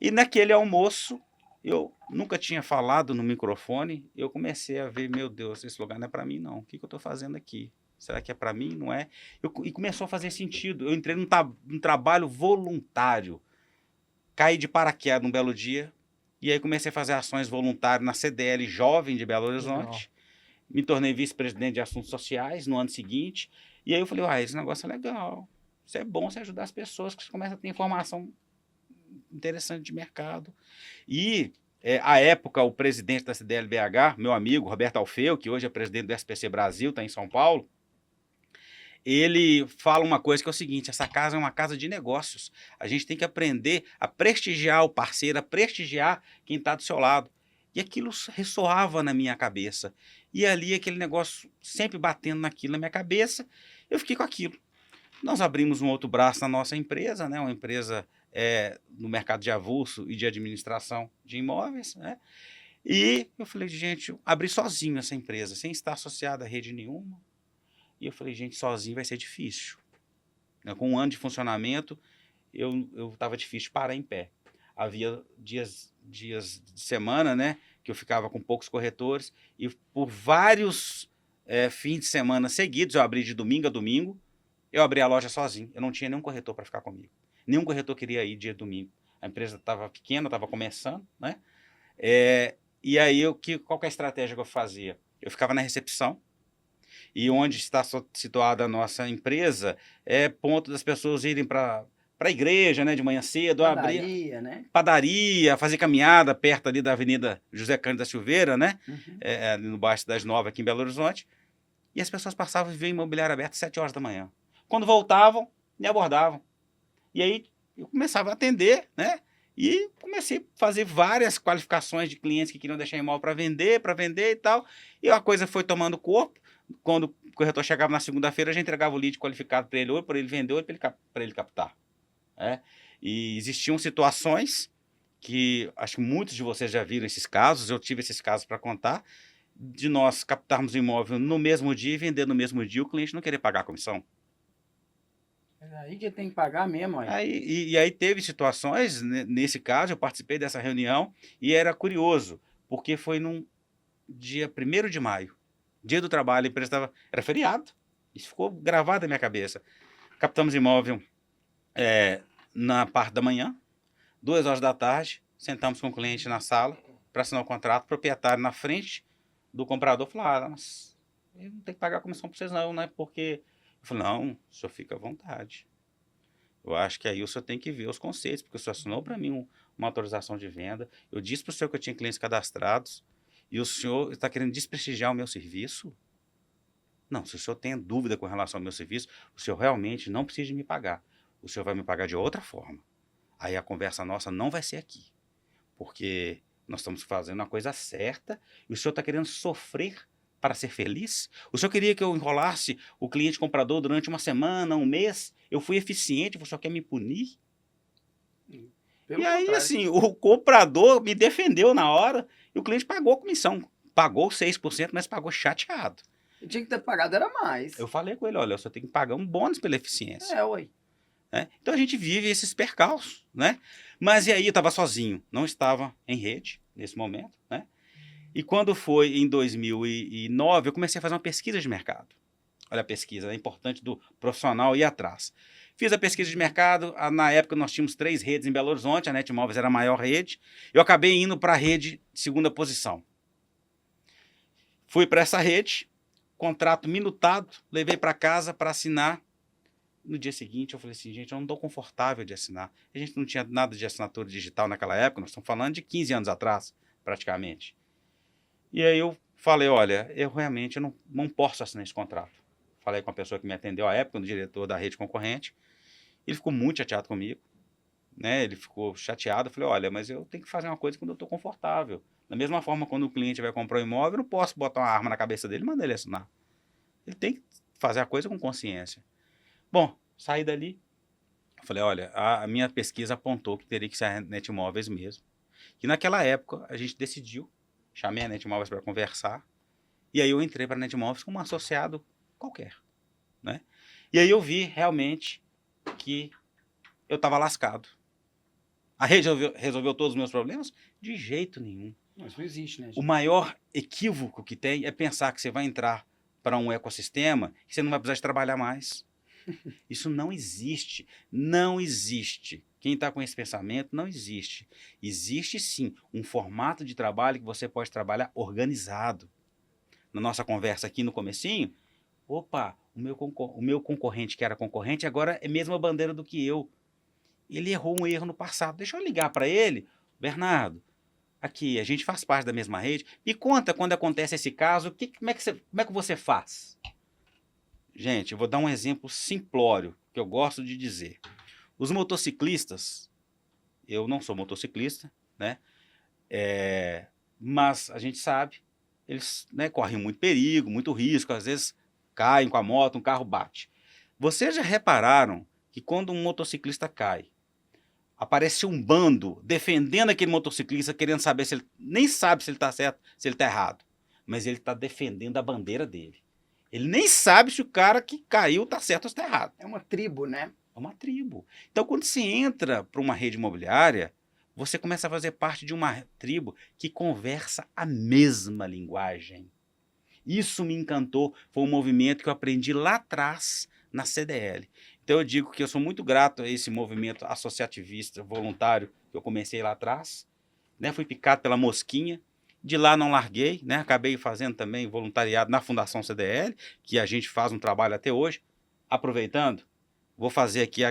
E naquele almoço, eu nunca tinha falado no microfone, eu comecei a ver, meu Deus, esse lugar não é para mim não, o que eu estou fazendo aqui? Será que é para mim? Não é? E começou a fazer sentido. Eu entrei num trabalho voluntário. Caí de paraquedas num belo dia. E aí comecei a fazer ações voluntárias na CDL Jovem de Belo Horizonte. Legal. Me tornei vice-presidente de assuntos sociais no ano seguinte. E aí eu falei, esse negócio é legal. Isso é bom você ajudar as pessoas, que você começa a ter informação interessante de mercado. E, à época, o presidente da CDL-BH, meu amigo Roberto Alfeu, que hoje é presidente do SPC Brasil, está em São Paulo, ele fala uma coisa que é o seguinte: essa casa é uma casa de negócios. A gente tem que aprender a prestigiar o parceiro, a prestigiar quem está do seu lado. E aquilo ressoava na minha cabeça. E ali aquele negócio sempre batendo naquilo na minha cabeça, eu fiquei com aquilo. Nós abrimos um outro braço na nossa empresa, né? Uma empresa no mercado de avulso e de administração de imóveis, né? E eu falei, gente, eu abri sozinho essa empresa, sem estar associado a rede nenhuma. E eu falei, gente, sozinho vai ser difícil. Né? Com um ano de funcionamento, eu estava difícil de parar em pé. Havia dias de semana, né, que eu ficava com poucos corretores, e por vários fins de semana seguidos, eu abri de domingo a domingo, eu abri a loja sozinho. Eu não tinha nenhum corretor para ficar comigo. Nenhum corretor queria ir dia de domingo. A empresa estava pequena, estava começando, né? E aí, qual que é a estratégia que eu fazia? Eu ficava na recepção, e onde está situada a nossa empresa é ponto das pessoas irem para a igreja, né, de manhã cedo, abrir Padaria, né? padaria, fazer caminhada perto ali da Avenida José Cândido da Silveira, né, Uhum. ali no bairro Cidade Nova, aqui em Belo Horizonte, e as pessoas passavam e viam imobiliário aberto às 7 horas da manhã. Quando voltavam, me abordavam. E aí eu começava a atender, né, e comecei a fazer várias qualificações de clientes que queriam deixar imóvel para vender e tal, e a coisa foi tomando corpo. Quando o corretor chegava na segunda-feira, a gente entregava o lead qualificado para ele, ou para ele vender, ou para ele captar. E existiam situações que acho que muitos de vocês já viram esses casos, eu tive esses casos para contar, de nós captarmos o imóvel no mesmo dia e vender no mesmo dia, o cliente não querer pagar a comissão. É aí que tem que pagar mesmo, olha. Aí teve situações, nesse caso, eu participei dessa reunião e era curioso, porque foi num dia 1º de maio, dia do trabalho, a empresa era feriado, isso ficou gravado na minha cabeça. Captamos imóvel na parte da manhã, 2 horas da tarde, sentamos com o cliente na sala para assinar o contrato, o proprietário na frente do comprador falou, mas eu não tenho que pagar a comissão para vocês não, né? Porque eu falei, não, o senhor fica à vontade. Eu acho que aí o senhor tem que ver os conceitos, porque o senhor assinou para mim uma autorização de venda, eu disse para o senhor que eu tinha clientes cadastrados, e o senhor está querendo desprestigiar o meu serviço? Não, se o senhor tem dúvida com relação ao meu serviço, o senhor realmente não precisa de me pagar. O senhor vai me pagar de outra forma. Aí a conversa nossa não vai ser aqui, porque nós estamos fazendo a coisa certa e o senhor está querendo sofrer para ser feliz? O senhor queria que eu enrolasse o cliente comprador durante uma semana, um mês? Eu fui eficiente, o senhor quer me punir? Pelo E aí, contrário. assim, o comprador me defendeu na hora e o cliente pagou a comissão. Pagou 6%, mas pagou chateado. Eu tinha que ter pagado, era mais. Eu falei com ele, olha, o senhor tem que pagar um bônus pela eficiência. Ué. Né? Então a gente vive esses percalços, né? Mas e aí eu estava sozinho, não estava em rede nesse momento, né? E quando foi em 2009, eu comecei a fazer uma pesquisa de mercado. Olha a pesquisa, é importante do profissional ir atrás. Fiz a pesquisa de mercado, na época nós tínhamos 3 redes em Belo Horizonte, a Netmóveis era a maior rede, eu acabei indo para a rede de segunda posição. Fui para essa rede, contrato minutado, levei para casa para assinar. No dia seguinte eu falei assim, gente, eu não estou confortável de assinar. A gente não tinha nada de assinatura digital naquela época, nós estamos falando de 15 anos atrás, praticamente. E aí eu falei, olha, eu realmente não posso assinar esse contrato. Falei com a pessoa que me atendeu à época, o diretor da rede concorrente, ele ficou muito chateado comigo, né? Ele ficou chateado, eu falei, olha, mas eu tenho que fazer uma coisa quando eu estou confortável. Da mesma forma, quando o cliente vai comprar um imóvel, eu não posso botar uma arma na cabeça dele e mandar ele assinar. Ele tem que fazer a coisa com consciência. Bom, saí dali, falei, olha, a minha pesquisa apontou que teria que ser a Netmóveis mesmo. E naquela época a gente decidiu, chamei a Netmóveis para conversar, e aí eu entrei para a Netmóveis como um associado qualquer, né? E aí eu vi realmente que eu estava lascado. A rede resolveu todos os meus problemas? De jeito nenhum. Mas não existe, né, gente? O maior equívoco que tem é pensar que você vai entrar para um ecossistema e você não vai precisar de trabalhar mais. Isso não existe. Não existe. Quem está com esse pensamento, não existe. Existe sim um formato de trabalho que você pode trabalhar organizado. Na nossa conversa aqui no comecinho, opa, o meu concorrente que era concorrente agora é mesmo a bandeira do que eu. Ele errou um erro no passado. Deixa eu ligar para ele. Bernardo, aqui, a gente faz parte da mesma rede. Me conta quando acontece esse caso, como é que você faz? Gente, eu vou dar um exemplo simplório, que eu gosto de dizer. Os motociclistas, eu não sou motociclista, né? Mas a gente sabe, eles, né, correm muito perigo, muito risco, às vezes caem com a moto, um carro bate. Vocês já repararam que quando um motociclista cai, aparece um bando defendendo aquele motociclista, querendo saber se ele... Nem sabe se ele está certo, se ele está errado, mas ele está defendendo a bandeira dele. Ele nem sabe se o cara que caiu está certo ou está errado. É uma tribo, né? É uma tribo. Então, quando você entra para uma rede imobiliária, você começa a fazer parte de uma tribo que conversa a mesma linguagem. Isso me encantou, foi um movimento que eu aprendi lá atrás na CDL. Então eu digo que eu sou muito grato a esse movimento associativista voluntário que eu comecei lá atrás, né? Fui picado pela mosquinha, de lá não larguei, né? Acabei fazendo também voluntariado na Fundação CDL, que a gente faz um trabalho até hoje. Aproveitando, vou fazer aqui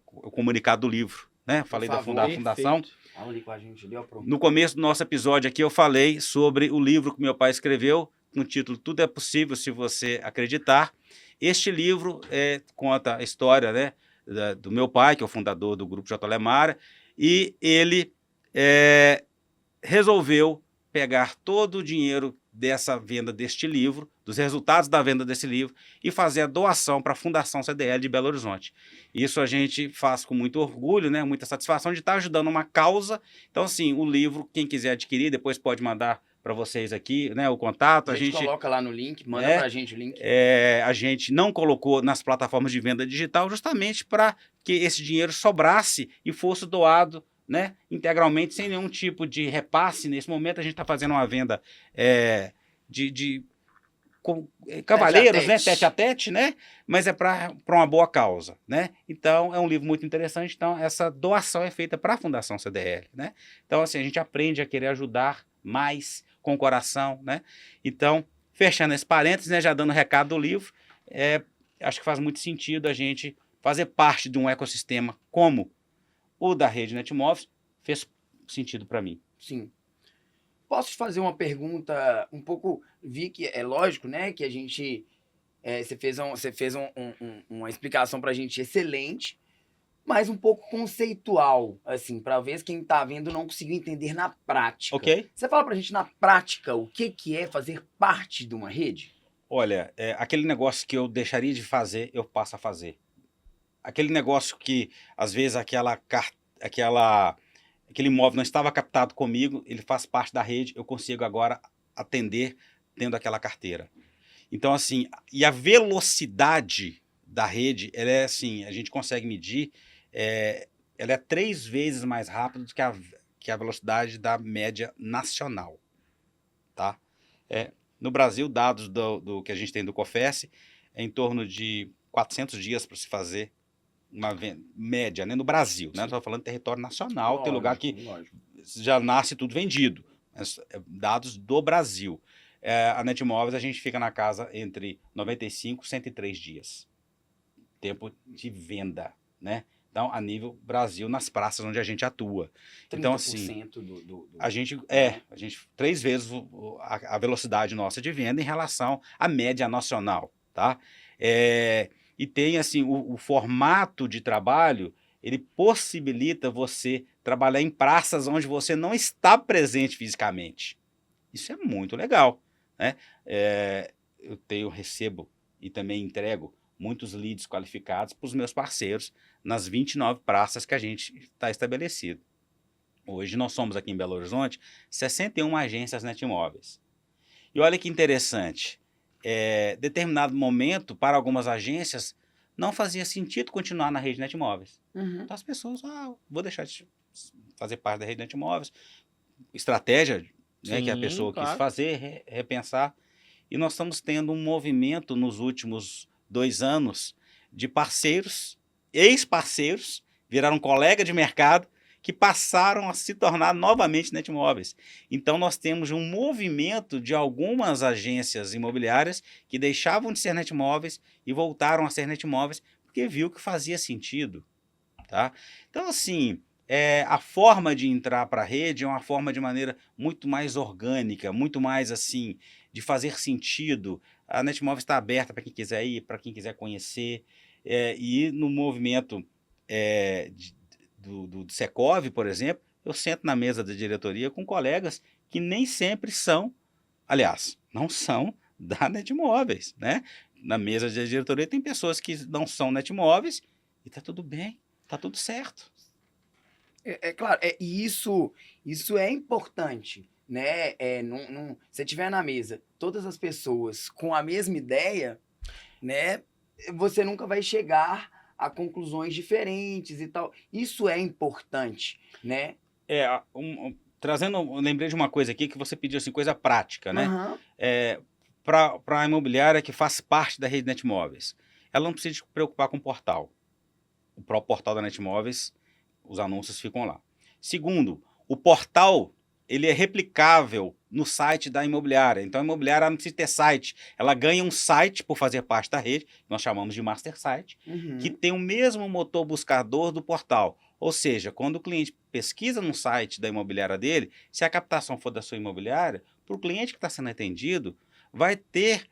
o comunicado do livro, né? Falei da fundação. Fala ali com a gente ali, ó, pronto. No começo do nosso episódio aqui eu falei sobre o livro que meu pai escreveu, com o título Tudo é Possível se Você Acreditar. Este livro conta a história, né, do meu pai, que é o fundador do Grupo J. Lemara, e ele resolveu pegar todo o dinheiro dessa venda deste livro, dos resultados da venda desse livro, e fazer a doação para a Fundação CDL de Belo Horizonte. Isso a gente faz com muito orgulho, né, muita satisfação de estar ajudando uma causa. Então, assim, o livro, quem quiser adquirir, depois pode mandar para vocês aqui, né, o contato. A gente coloca lá no link, manda para a gente o link. A gente não colocou nas plataformas de venda digital justamente para que esse dinheiro sobrasse e fosse doado, né, integralmente, sem nenhum tipo de repasse. Nesse momento a gente está fazendo uma venda com cavaleiros, né, tete a tete, né, mas é para uma boa causa, né. Então é um livro muito interessante. Então essa doação é feita para a Fundação CDL, né. Então assim, a gente aprende a querer ajudar mais com o coração, né. Então, fechando esse parênteses, né, já dando o recado do livro, acho que faz muito sentido a gente fazer parte de um ecossistema como o da Rede Netmóveis. Fez sentido para mim. Sim. Posso te fazer uma pergunta um pouco... Vi que é lógico, né, que a gente... Você fez uma explicação pra gente excelente, mas um pouco conceitual, assim, para ver quem tá vendo não conseguiu entender na prática. Ok? Você fala pra gente na prática o que é fazer parte de uma rede? Olha, aquele negócio que eu deixaria de fazer, eu passo a fazer. Aquele negócio que, às vezes, aquele imóvel não estava captado comigo, ele faz parte da rede, eu consigo agora atender tendo aquela carteira. Então, assim, e a velocidade da rede, ela é assim, a gente consegue medir, ela é 3 vezes mais rápida do que a velocidade da média nacional, tá? No Brasil, dados do que a gente tem do COFES, é em torno de 400 dias para se fazer uma média, né, no Brasil, né? Estou falando de território nacional, lógico, tem lugar que já nasce tudo vendido. Dados do Brasil. A Netmóveis, a gente fica na casa entre 95 e 103 dias. Tempo de venda, né? Então, a nível Brasil, nas praças onde a gente atua. 30% então, assim, a gente 3 vezes a velocidade nossa de venda em relação à média nacional, tá? E tem, assim, o formato de trabalho, ele possibilita você trabalhar em praças onde você não está presente fisicamente. Isso é muito legal, né? Eu recebo e também entrego muitos leads qualificados para os meus parceiros nas 29 praças que a gente está estabelecido. Hoje nós somos aqui em Belo Horizonte 61 agências Netmóveis. E olha que interessante, determinado momento, para algumas agências, não fazia sentido continuar na rede Netmóveis. Uhum. Então as pessoas, vou deixar de fazer parte da rede Netmóveis. Estratégia, né, Sim, que a pessoa claro. quis fazer, repensar. E nós estamos tendo um movimento nos últimos 2 anos de parceiros, ex-parceiros, viraram colega de mercado, que passaram a se tornar novamente Netmóveis. Então nós temos um movimento de algumas agências imobiliárias que deixavam de ser Netmóveis e voltaram a ser Netmóveis porque viu que fazia sentido, tá? Então, assim, a forma de entrar para a rede é uma forma de maneira muito mais orgânica, muito mais, assim, de fazer sentido. a Netmóveis está aberta para quem quiser ir, para quem quiser conhecer. E no movimento do Secov, por exemplo, eu sento na mesa da diretoria com colegas que nem sempre são, aliás, não são da Netmóveis, né? Na mesa da diretoria tem pessoas que não são Netmóveis e tá tudo bem, tá tudo certo. Claro, e isso é importante, né? Se tiver na mesa todas as pessoas com a mesma ideia, né? Você nunca vai chegar a conclusões diferentes e tal. Isso é importante, né? Trazendo, eu lembrei de uma coisa aqui que você pediu assim, coisa prática, né? Aham. Para a imobiliária que faz parte da rede Netmóveis, ela não precisa se preocupar com o portal. O próprio portal da Netmóveis, os anúncios ficam lá. Segundo, o portal ele é replicável no site da imobiliária. Então a imobiliária não precisa ter site. Ela ganha um site por fazer parte da rede, que nós chamamos de Master Site, Uhum. que tem o mesmo motor buscador do portal. Ou seja, quando o cliente pesquisa no site da imobiliária dele, se a captação for da sua imobiliária, para o cliente que está sendo atendido, vai ter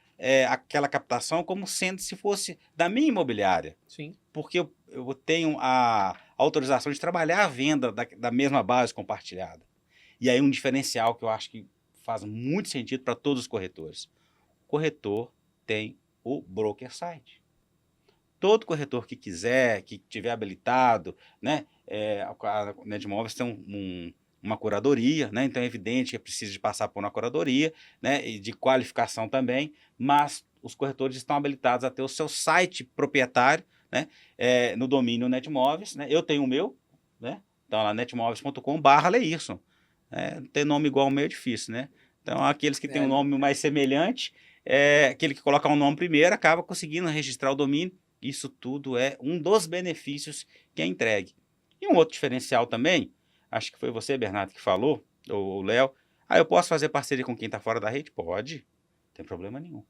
aquela captação como sendo se fosse da minha imobiliária. Sim. Porque eu tenho a autorização de trabalhar a venda da mesma base compartilhada. E aí um diferencial que eu acho que faz muito sentido para todos os corretores. O corretor tem o broker site. Todo corretor que quiser, que tiver habilitado, né? A Netmóveis tem uma curadoria, né? Então é evidente que precisa de passar por uma curadoria, né? E de qualificação também, mas os corretores estão habilitados a ter o seu site proprietário, né? No domínio Netmóveis, né? Eu tenho o meu, né? Então lá netmóveis.com/Leirson. Ter nome igual ao meu é difícil, né? Então aqueles que têm um nome mais semelhante, aquele que coloca o nome primeiro acaba conseguindo registrar o domínio. Isso tudo é um dos benefícios que é entregue. E um outro diferencial também, acho que foi você, Bernardo, que falou, ou o Léo, eu posso fazer parceria com quem está fora da rede? Pode, não tem problema nenhum.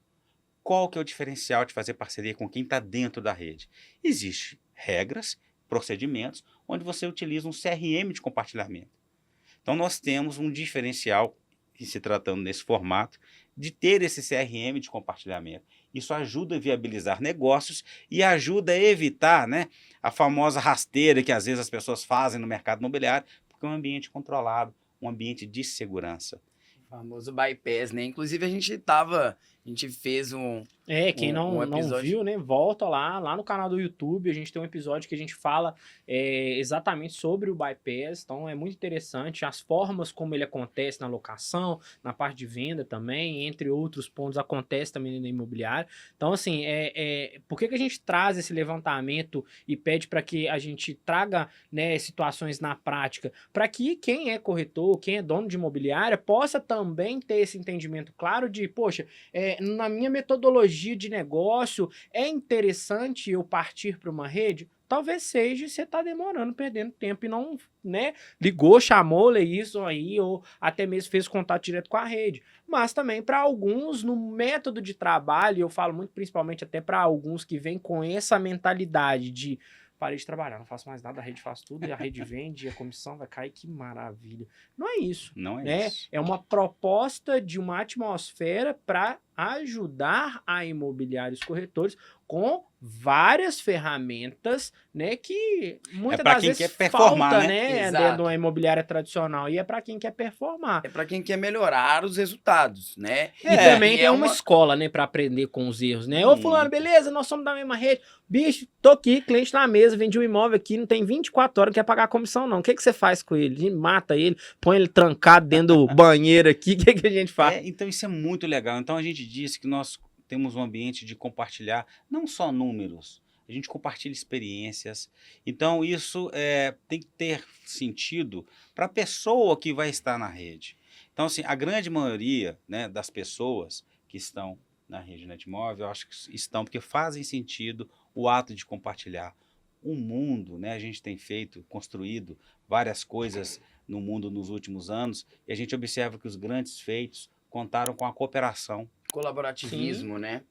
Qual que é o diferencial de fazer parceria com quem está dentro da rede? Existem regras, procedimentos, onde você utiliza um CRM de compartilhamento. Então nós temos um diferencial, e se tratando nesse formato, de ter esse CRM de compartilhamento. Isso ajuda a viabilizar negócios e ajuda a evitar, né, a famosa rasteira que às vezes as pessoas fazem no mercado imobiliário, porque é um ambiente controlado, um ambiente de segurança. O famoso bypass, né? Inclusive a gente fez Quem não episódio. viu, né, volta lá no canal do YouTube, a gente tem um episódio que a gente fala exatamente sobre o bypass, então é muito interessante, as formas como ele acontece na locação, na parte de venda também, entre outros pontos, acontece também na imobiliária. Então, assim, por que a gente traz esse levantamento e pede para que a gente traga, né, situações na prática, para que quem é corretor, quem é dono de imobiliária, possa também ter esse entendimento claro de, poxa, na minha metodologia de negócio, é interessante eu partir para uma rede? Talvez seja, você está demorando, perdendo tempo e não, né, ligou, chamou, isso aí, ou até mesmo fez contato direto com a rede. Mas também para alguns, no método de trabalho, eu falo muito principalmente até para alguns que vêm com essa mentalidade de parei de trabalhar, não faço mais nada, a rede faz tudo, e a rede vende, e a comissão vai cair, que maravilha. Não é isso. Não é né? isso. É uma proposta de uma atmosfera para ajudar a imobiliários corretores com várias ferramentas, né, que muitas pra das quem vezes quer performar, falta, né? Exato. Dentro de uma imobiliária tradicional, e é para quem quer performar. É para quem quer melhorar os resultados, né? E também tem é uma escola, né, para aprender com os erros, né? Ô, fulano, Muito. beleza, nós somos da mesma rede. Bicho, tô aqui, cliente na mesa, vendi um imóvel aqui, não tem 24 horas, não quer pagar a comissão, não. O que você faz com ele? A gente mata ele, põe ele trancado dentro do banheiro aqui, o que a gente faz? Então isso é muito legal. Então a gente disse que nós temos um ambiente de compartilhar não só números, a gente compartilha experiências. Então isso tem que ter sentido para a pessoa que vai estar na rede. Então assim, a grande maioria, né, das pessoas que estão na rede Netmóvel, eu acho que estão porque fazem sentido o ato de compartilhar. O mundo, né, a gente tem construído várias coisas no mundo nos últimos anos, e a gente observa que os grandes feitos contaram com a cooperação. Colaborativismo, né?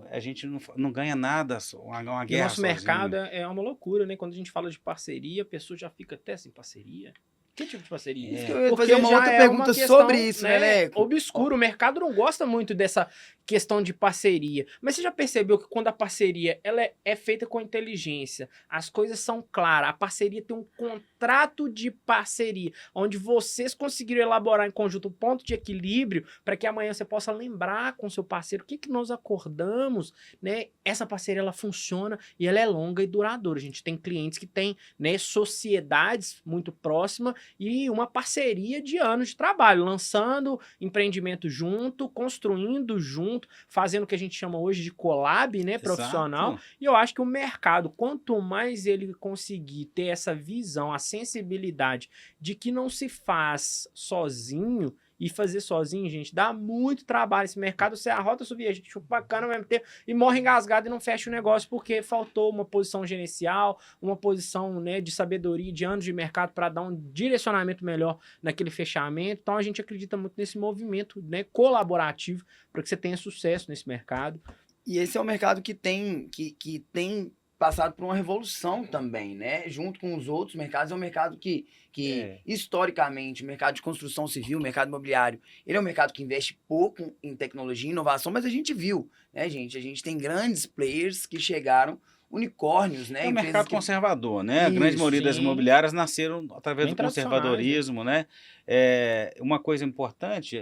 A gente não ganha nada, uma E o guerra nosso sozinho. mercado é uma loucura, né? Quando a gente fala de parceria, a pessoa já fica até sem parceria. Que tipo de parceria? Isso que eu ia Porque fazer uma já outra é pergunta questão, sobre isso, né, Leco? obscuro. O mercado não gosta muito dessa questão de parceria. Mas você já percebeu que quando a parceria ela é feita com inteligência, as coisas são claras, a parceria tem um contrato de parceria, onde vocês conseguiram elaborar em conjunto um ponto de equilíbrio para que amanhã você possa lembrar com seu parceiro o que, que nós acordamos, né? Essa parceria ela funciona e ela é longa e duradoura. A gente tem clientes que têm, né, sociedades muito próximas e uma parceria de anos de trabalho, lançando empreendimento junto, construindo junto, fazendo o que a gente chama hoje de collab, né, profissional. Exato. E eu acho que o mercado, quanto mais ele conseguir ter essa visão, a sensibilidade de que não se faz sozinho, e fazer sozinho, gente, dá muito trabalho. Esse mercado, você arrota subir, a gente chupa bacana ao mesmo tempo e morre engasgado e não fecha o negócio porque faltou uma posição gerencial, uma posição, né, de sabedoria, de anos de mercado para dar um direcionamento melhor naquele fechamento. Então a gente acredita muito nesse movimento, né, colaborativo para que você tenha sucesso nesse mercado. E esse é um mercado que tem passado por uma revolução também, né? Junto com os outros mercados, é um mercado que historicamente, o mercado de construção civil, o mercado imobiliário, ele é um mercado que investe pouco em tecnologia e inovação, mas a gente viu, né, gente? A gente tem grandes players que chegaram, unicórnios, né? É um Empresas mercado que... conservador, né? A Isso, grande maioria das sim. imobiliárias nasceram através Bem do tradicionais, conservadorismo, né? Uma coisa importante,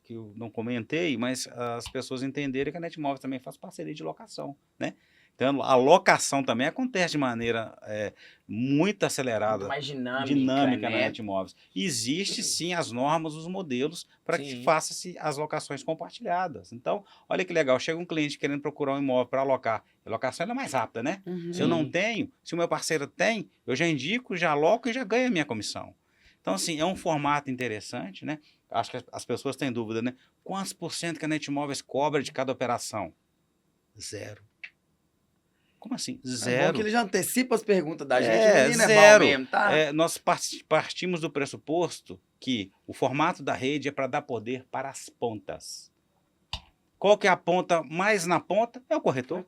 que eu não comentei, mas as pessoas entenderem que a Netmóveis também faz parceria de locação, né? Então, a locação também acontece de maneira muito acelerada, muito mais dinâmica na né? Netmóveis. Existe sim as normas, os modelos para que Sim. faça-se as locações compartilhadas. Então, olha que legal, chega um cliente querendo procurar um imóvel para alocar. A locação ela é mais rápida, né? Uhum. Se eu não Sim. tenho, se o meu parceiro tem, eu já indico, já aloco e já ganho a minha comissão. Então, assim, é um formato interessante, né? Acho que as pessoas têm dúvida, né? Quantos por cento que a Netmóveis cobra de cada operação? 0. Como assim? É bom Zero. que ele já antecipa as perguntas da gente. É, O menino é zero. bom mesmo, tá? Nós partimos do pressuposto que o formato da rede é para dar poder para as pontas. Qual que é a ponta mais na ponta? É o corretor.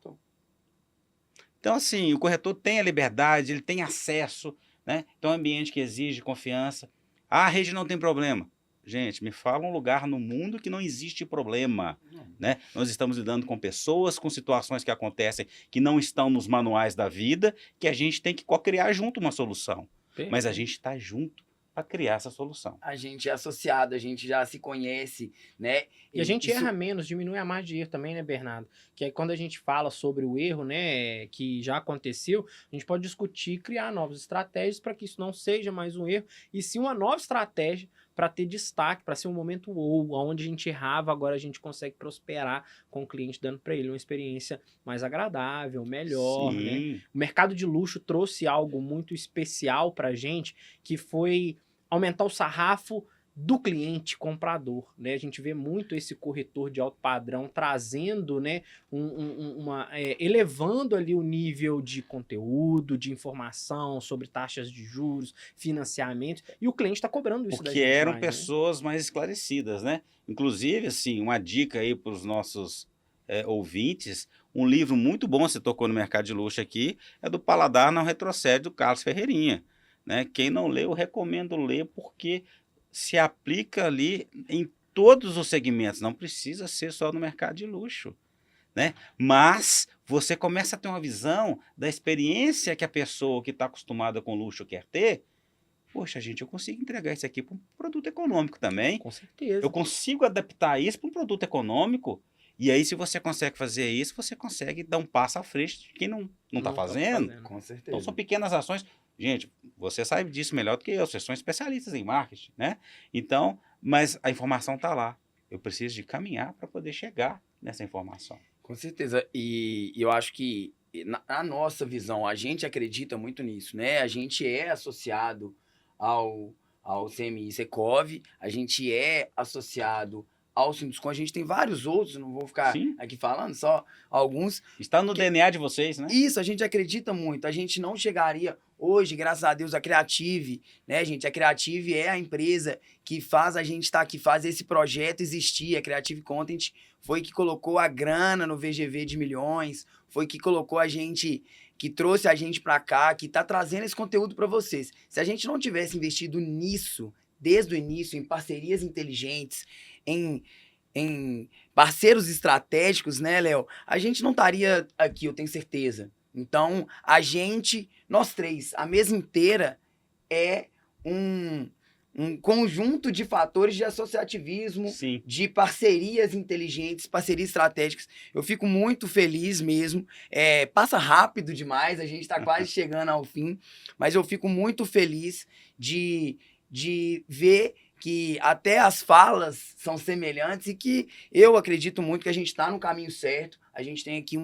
Então, assim, o corretor tem a liberdade, ele tem acesso, né? Então, é um ambiente que exige confiança. Ah, a rede não tem problema. Gente, me fala um lugar no mundo que não existe problema, né? Nós estamos lidando com pessoas, com situações que acontecem que não estão nos manuais da vida, que a gente tem que co-criar junto uma solução. Mas a gente está junto para criar essa solução. A gente é associado, a gente já se conhece, né? E a gente isso- erra menos, diminui a margem de erro também, né, Bernardo? Que aí quando a gente fala sobre o erro, né, que já aconteceu, a gente pode discutir e criar novas estratégias para que isso não seja mais um erro, e sim uma nova estratégia para ter destaque, para ser um momento onde a gente errava, agora a gente consegue prosperar com o cliente, dando para ele uma experiência mais agradável, melhor, né? Sim. O mercado de luxo trouxe algo muito especial para a gente, que foi aumentar o sarrafo do cliente comprador, né? A gente vê muito esse corretor de alto padrão trazendo, né, elevando ali o nível de conteúdo, de informação sobre taxas de juros, financiamento, e o cliente está cobrando isso da Porque gente eram mais, né? pessoas mais esclarecidas, né? Inclusive, assim, uma dica aí para os nossos ouvintes, um livro muito bom, você tocou no mercado de luxo aqui, é do Paladar Não Retrocede, do Carlos Ferreirinha, né? Quem não leu, eu recomendo ler, porque se aplica ali em todos os segmentos, não precisa ser só no mercado de luxo, né? Mas você começa a ter uma visão da experiência que a pessoa que está acostumada com luxo quer ter. Poxa, gente, eu consigo entregar isso aqui para um produto econômico também. Com certeza. Eu consigo adaptar isso para um produto econômico. E aí, se você consegue fazer isso, você consegue dar um passo à frente de quem não está tá fazendo. Com certeza. Então, são pequenas ações. Gente, você sabe disso melhor do que eu. Vocês são especialistas em marketing, né? Então, mas a informação está lá. Eu preciso de caminhar para poder chegar nessa informação. Com certeza. E eu acho que, na nossa visão, a gente acredita muito nisso, né? A gente é associado ao CMI Secov, a gente é associado ao Sinduscon, a gente tem vários outros, não vou ficar Sim. aqui falando, só alguns. Está no DNA de vocês, né? Isso, a gente acredita muito. A gente não chegaria hoje, graças a Deus, a Creative, né, gente? A Creative é a empresa que faz a gente estar aqui, faz esse projeto existir. A Creative Content foi que colocou a grana no VGV de milhões, foi que colocou a gente, que trouxe a gente para cá, que tá trazendo esse conteúdo para vocês. Se a gente não tivesse investido nisso, desde o início, em parcerias inteligentes, em parceiros estratégicos, né, Léo? A gente não estaria aqui, eu tenho certeza. Então, nós três, a mesa inteira é um conjunto de fatores de associativismo, Sim. de parcerias inteligentes, parcerias estratégicas. Eu fico muito feliz mesmo. Passa rápido demais, a gente está quase chegando ao fim, mas eu fico muito feliz de ver que até as falas são semelhantes e que eu acredito muito que a gente está no caminho certo. A gente tem aqui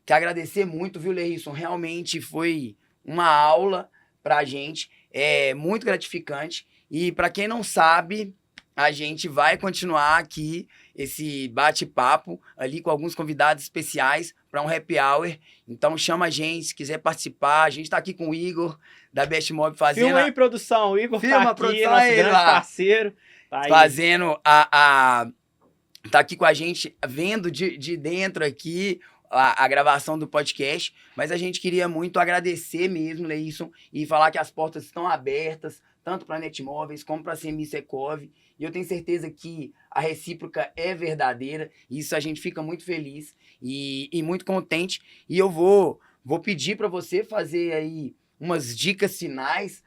que agradecer muito, viu, Lerisson? Realmente foi uma aula para a gente, é muito gratificante. E para quem não sabe, a gente vai continuar aqui esse bate-papo ali com alguns convidados especiais para um happy hour. Então chama a gente, se quiser participar. A gente está aqui com o Igor da Best Mob fazendo. Filma aí, produção. O Igor Filma, tá aqui, produção, nosso aí, grande lá. parceiro. Tá aí. Fazendo tá aqui com a gente, vendo de dentro aqui a gravação do podcast, mas a gente queria muito agradecer mesmo, Leisson, e falar que as portas estão abertas, tanto para a Netmóveis como para a CMI Secov, e eu tenho certeza que a recíproca é verdadeira, e isso a gente fica muito feliz e muito contente, e eu vou pedir para você fazer aí umas dicas finais,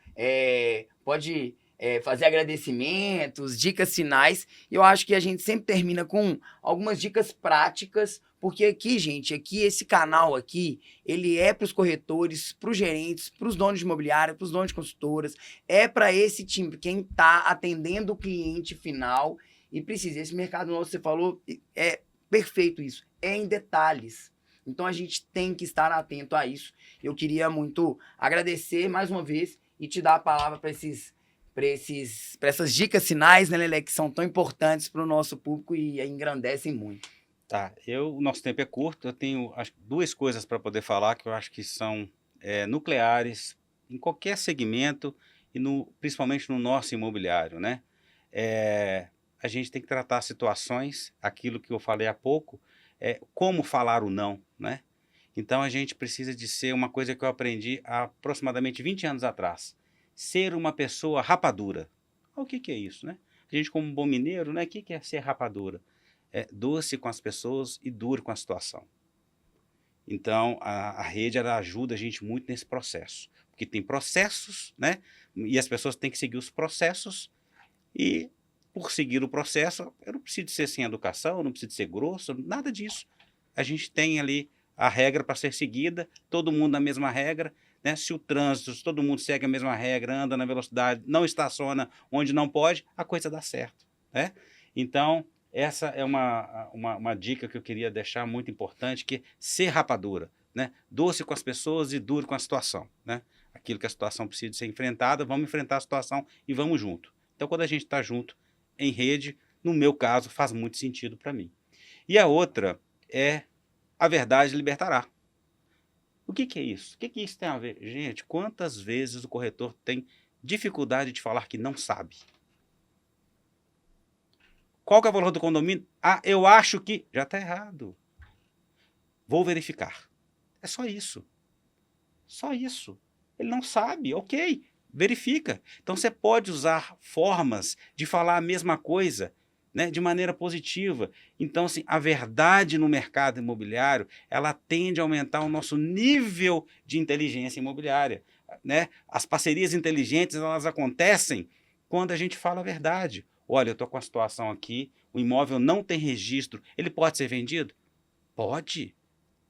pode fazer agradecimentos, dicas finais, e eu acho que a gente sempre termina com algumas dicas práticas, porque aqui, gente, esse canal aqui, ele é para os corretores, para os gerentes, para os donos de imobiliária, para os donos de consultoras, é para esse time, quem está atendendo o cliente final e precisa. Esse mercado nosso, você falou, é perfeito isso, é em detalhes. Então a gente tem que estar atento a isso. Eu queria muito agradecer mais uma vez e te dar a palavra para essas dicas finais, né, Lelé, que são tão importantes para o nosso público e engrandecem muito. Tá, o nosso tempo é curto, eu tenho duas coisas para poder falar que eu acho que são nucleares em qualquer segmento e principalmente no nosso imobiliário, né? A gente tem que tratar situações, aquilo que eu falei há pouco, como falar o não, né? Então a gente precisa de ser uma coisa que eu aprendi há aproximadamente 20 anos atrás, ser uma pessoa rapadura. O que é isso, né? A gente como bom mineiro, né? O que é ser rapadura? É doce com as pessoas e duro com a situação. Então, a rede ela ajuda a gente muito nesse processo. Porque tem processos, né? E as pessoas têm que seguir os processos. E, por seguir o processo, eu não preciso ser sem educação, eu não preciso ser grosso, nada disso. A gente tem ali a regra para ser seguida, todo mundo na mesma regra. Né? Se o trânsito, se todo mundo segue a mesma regra, anda na velocidade, não estaciona onde não pode, a coisa dá certo. Né? Então, essa é uma dica que eu queria deixar muito importante, que é ser rapadura, né? Doce com as pessoas e duro com a situação, né? Aquilo que a situação precisa ser enfrentada, vamos enfrentar a situação e vamos junto. Então, quando a gente está junto em rede, no meu caso, faz muito sentido para mim. E a outra é a verdade libertará. O que é isso? O que isso tem a ver? Gente, quantas vezes o corretor tem dificuldade de falar que não sabe? Qual que é o valor do condomínio? Ah, eu acho que... Já está errado. Vou verificar. É só isso. Só isso. Ele não sabe. Ok, verifica. Então você pode usar formas de falar a mesma coisa, né, de maneira positiva. Então, assim, a verdade no mercado imobiliário, ela tende a aumentar o nosso nível de inteligência imobiliária. Né? As parcerias inteligentes, elas acontecem quando a gente fala a verdade. Olha, eu estou com a situação aqui, o imóvel não tem registro, ele pode ser vendido? Pode.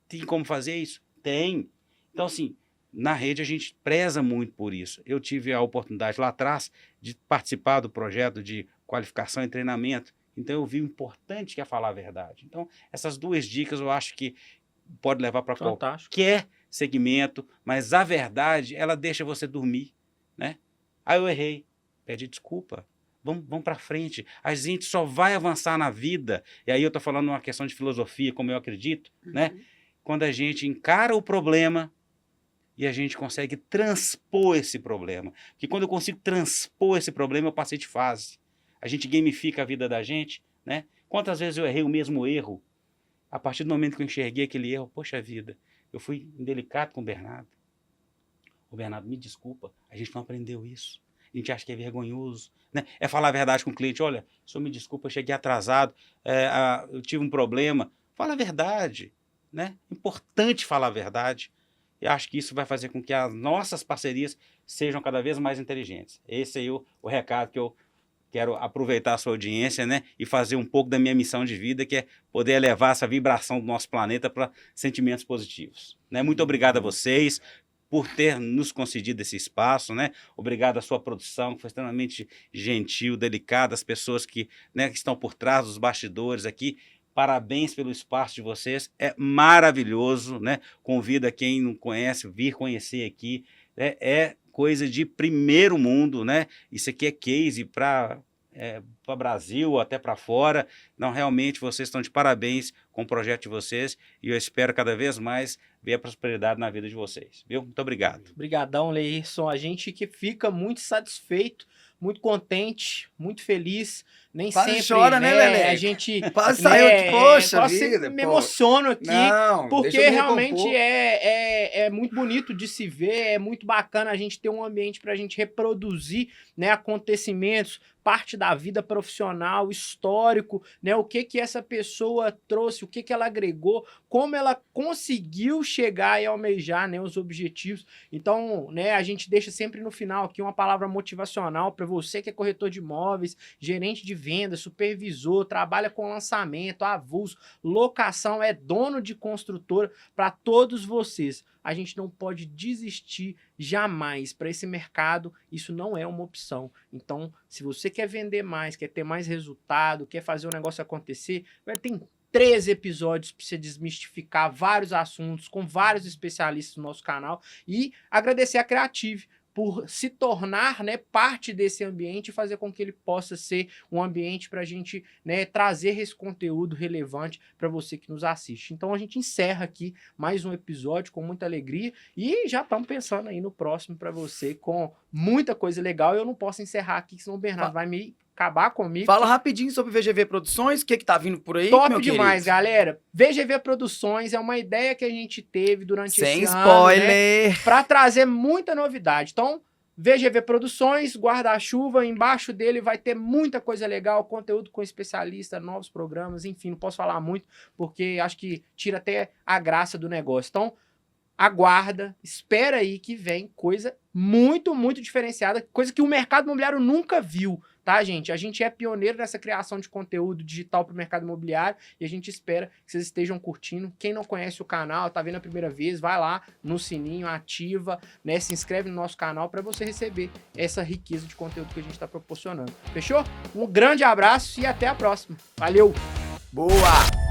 Tem como fazer isso? Tem. Então, assim, na rede a gente preza muito por isso. Eu tive a oportunidade lá atrás de participar do projeto de qualificação e treinamento, então eu vi o importante que é falar a verdade. Então, essas duas dicas eu acho que pode levar para qualquer segmento, mas a verdade, ela deixa você dormir, né? Ah, eu errei. Pede desculpa. Vamos para frente. A gente só vai avançar na vida, e aí eu estou falando uma questão de filosofia, como eu acredito, né? Quando a gente encara o problema e a gente consegue transpor esse problema. Porque quando eu consigo transpor esse problema, eu passei de fase. A gente gamifica a vida da gente, né? Quantas vezes eu errei o mesmo erro? A partir do momento que eu enxerguei aquele erro, poxa vida, eu fui indelicado com o Bernardo. O Bernardo, me desculpa, a gente não aprendeu isso. a gente acha que é vergonhoso, né? É falar a verdade com o cliente. Olha, o senhor me desculpa, eu cheguei atrasado, eu tive um problema. Fala a verdade, né? Importante falar a verdade. Eu acho que isso vai fazer com que as nossas parcerias sejam cada vez mais inteligentes. Esse aí é o recado que eu quero aproveitar a sua audiência, né, e fazer um pouco da minha missão de vida, que é poder elevar essa vibração do nosso planeta para sentimentos positivos. Né? Muito obrigado a vocês por ter nos concedido esse espaço, né? Obrigado à sua produção, que foi extremamente gentil, delicada, as pessoas que, né, que estão por trás dos bastidores aqui. Parabéns pelo espaço de vocês, é maravilhoso, né? Convido a quem não conhece, vir conhecer aqui, é coisa de primeiro mundo, né? Isso aqui é case para Brasil, até para fora. Não, realmente vocês estão de parabéns com o projeto de vocês e eu espero cada vez mais ver a prosperidade na vida de vocês, viu? Muito obrigado. Obrigadão, Leirson. A gente que fica muito satisfeito, muito contente, muito feliz. Nem Quase sempre, chora, né, Lelé? a gente Quase saiu aqui, poxa quase vida, me pô. emociono aqui, Não, porque deixa eu me realmente recompor. é muito bonito de se ver, é muito bacana a gente ter um ambiente para a gente reproduzir, né, acontecimentos, parte da vida profissional, histórico, né, o que essa pessoa trouxe, o que ela agregou, como ela conseguiu chegar e almejar, né, os objetivos. Então, né, a gente deixa sempre no final aqui uma palavra motivacional para você que é corretor de imóveis, gerente de venda, supervisor, trabalha com lançamento, avulso, locação, é dono de construtora, para todos vocês. A gente não pode desistir jamais. Para esse mercado, isso não é uma opção. Então, se você quer vender mais, quer ter mais resultado, quer fazer o negócio acontecer, tem 13 episódios para você desmistificar vários assuntos com vários especialistas no nosso canal e agradecer a Creative por se tornar, né, parte desse ambiente e fazer com que ele possa ser um ambiente para a gente, né, trazer esse conteúdo relevante para você que nos assiste. Então a gente encerra aqui mais um episódio com muita alegria e já estamos pensando aí no próximo para você com muita coisa legal. Eu não posso encerrar aqui, senão o Bernardo vai me acabar comigo. Fala rapidinho sobre VGV Produções, o que tá vindo por aí, Top meu demais, querido? galera. VGV Produções é uma ideia que a gente teve durante Sem esse ano, spoiler. né, para trazer muita novidade. Então, VGV Produções, guarda-chuva, embaixo dele vai ter muita coisa legal, conteúdo com especialista, novos programas, enfim, não posso falar muito, porque acho que tira até a graça do negócio. Então, aguarda, espera aí que vem coisa muito, muito diferenciada, coisa que o mercado imobiliário nunca viu, tá, gente? A gente é pioneiro nessa criação de conteúdo digital para o mercado imobiliário e a gente espera que vocês estejam curtindo. Quem não conhece o canal, tá vendo a primeira vez, vai lá no sininho, ativa, né? Se inscreve no nosso canal para você receber essa riqueza de conteúdo que a gente está proporcionando. Fechou? Um grande abraço e até a próxima. Valeu! Boa!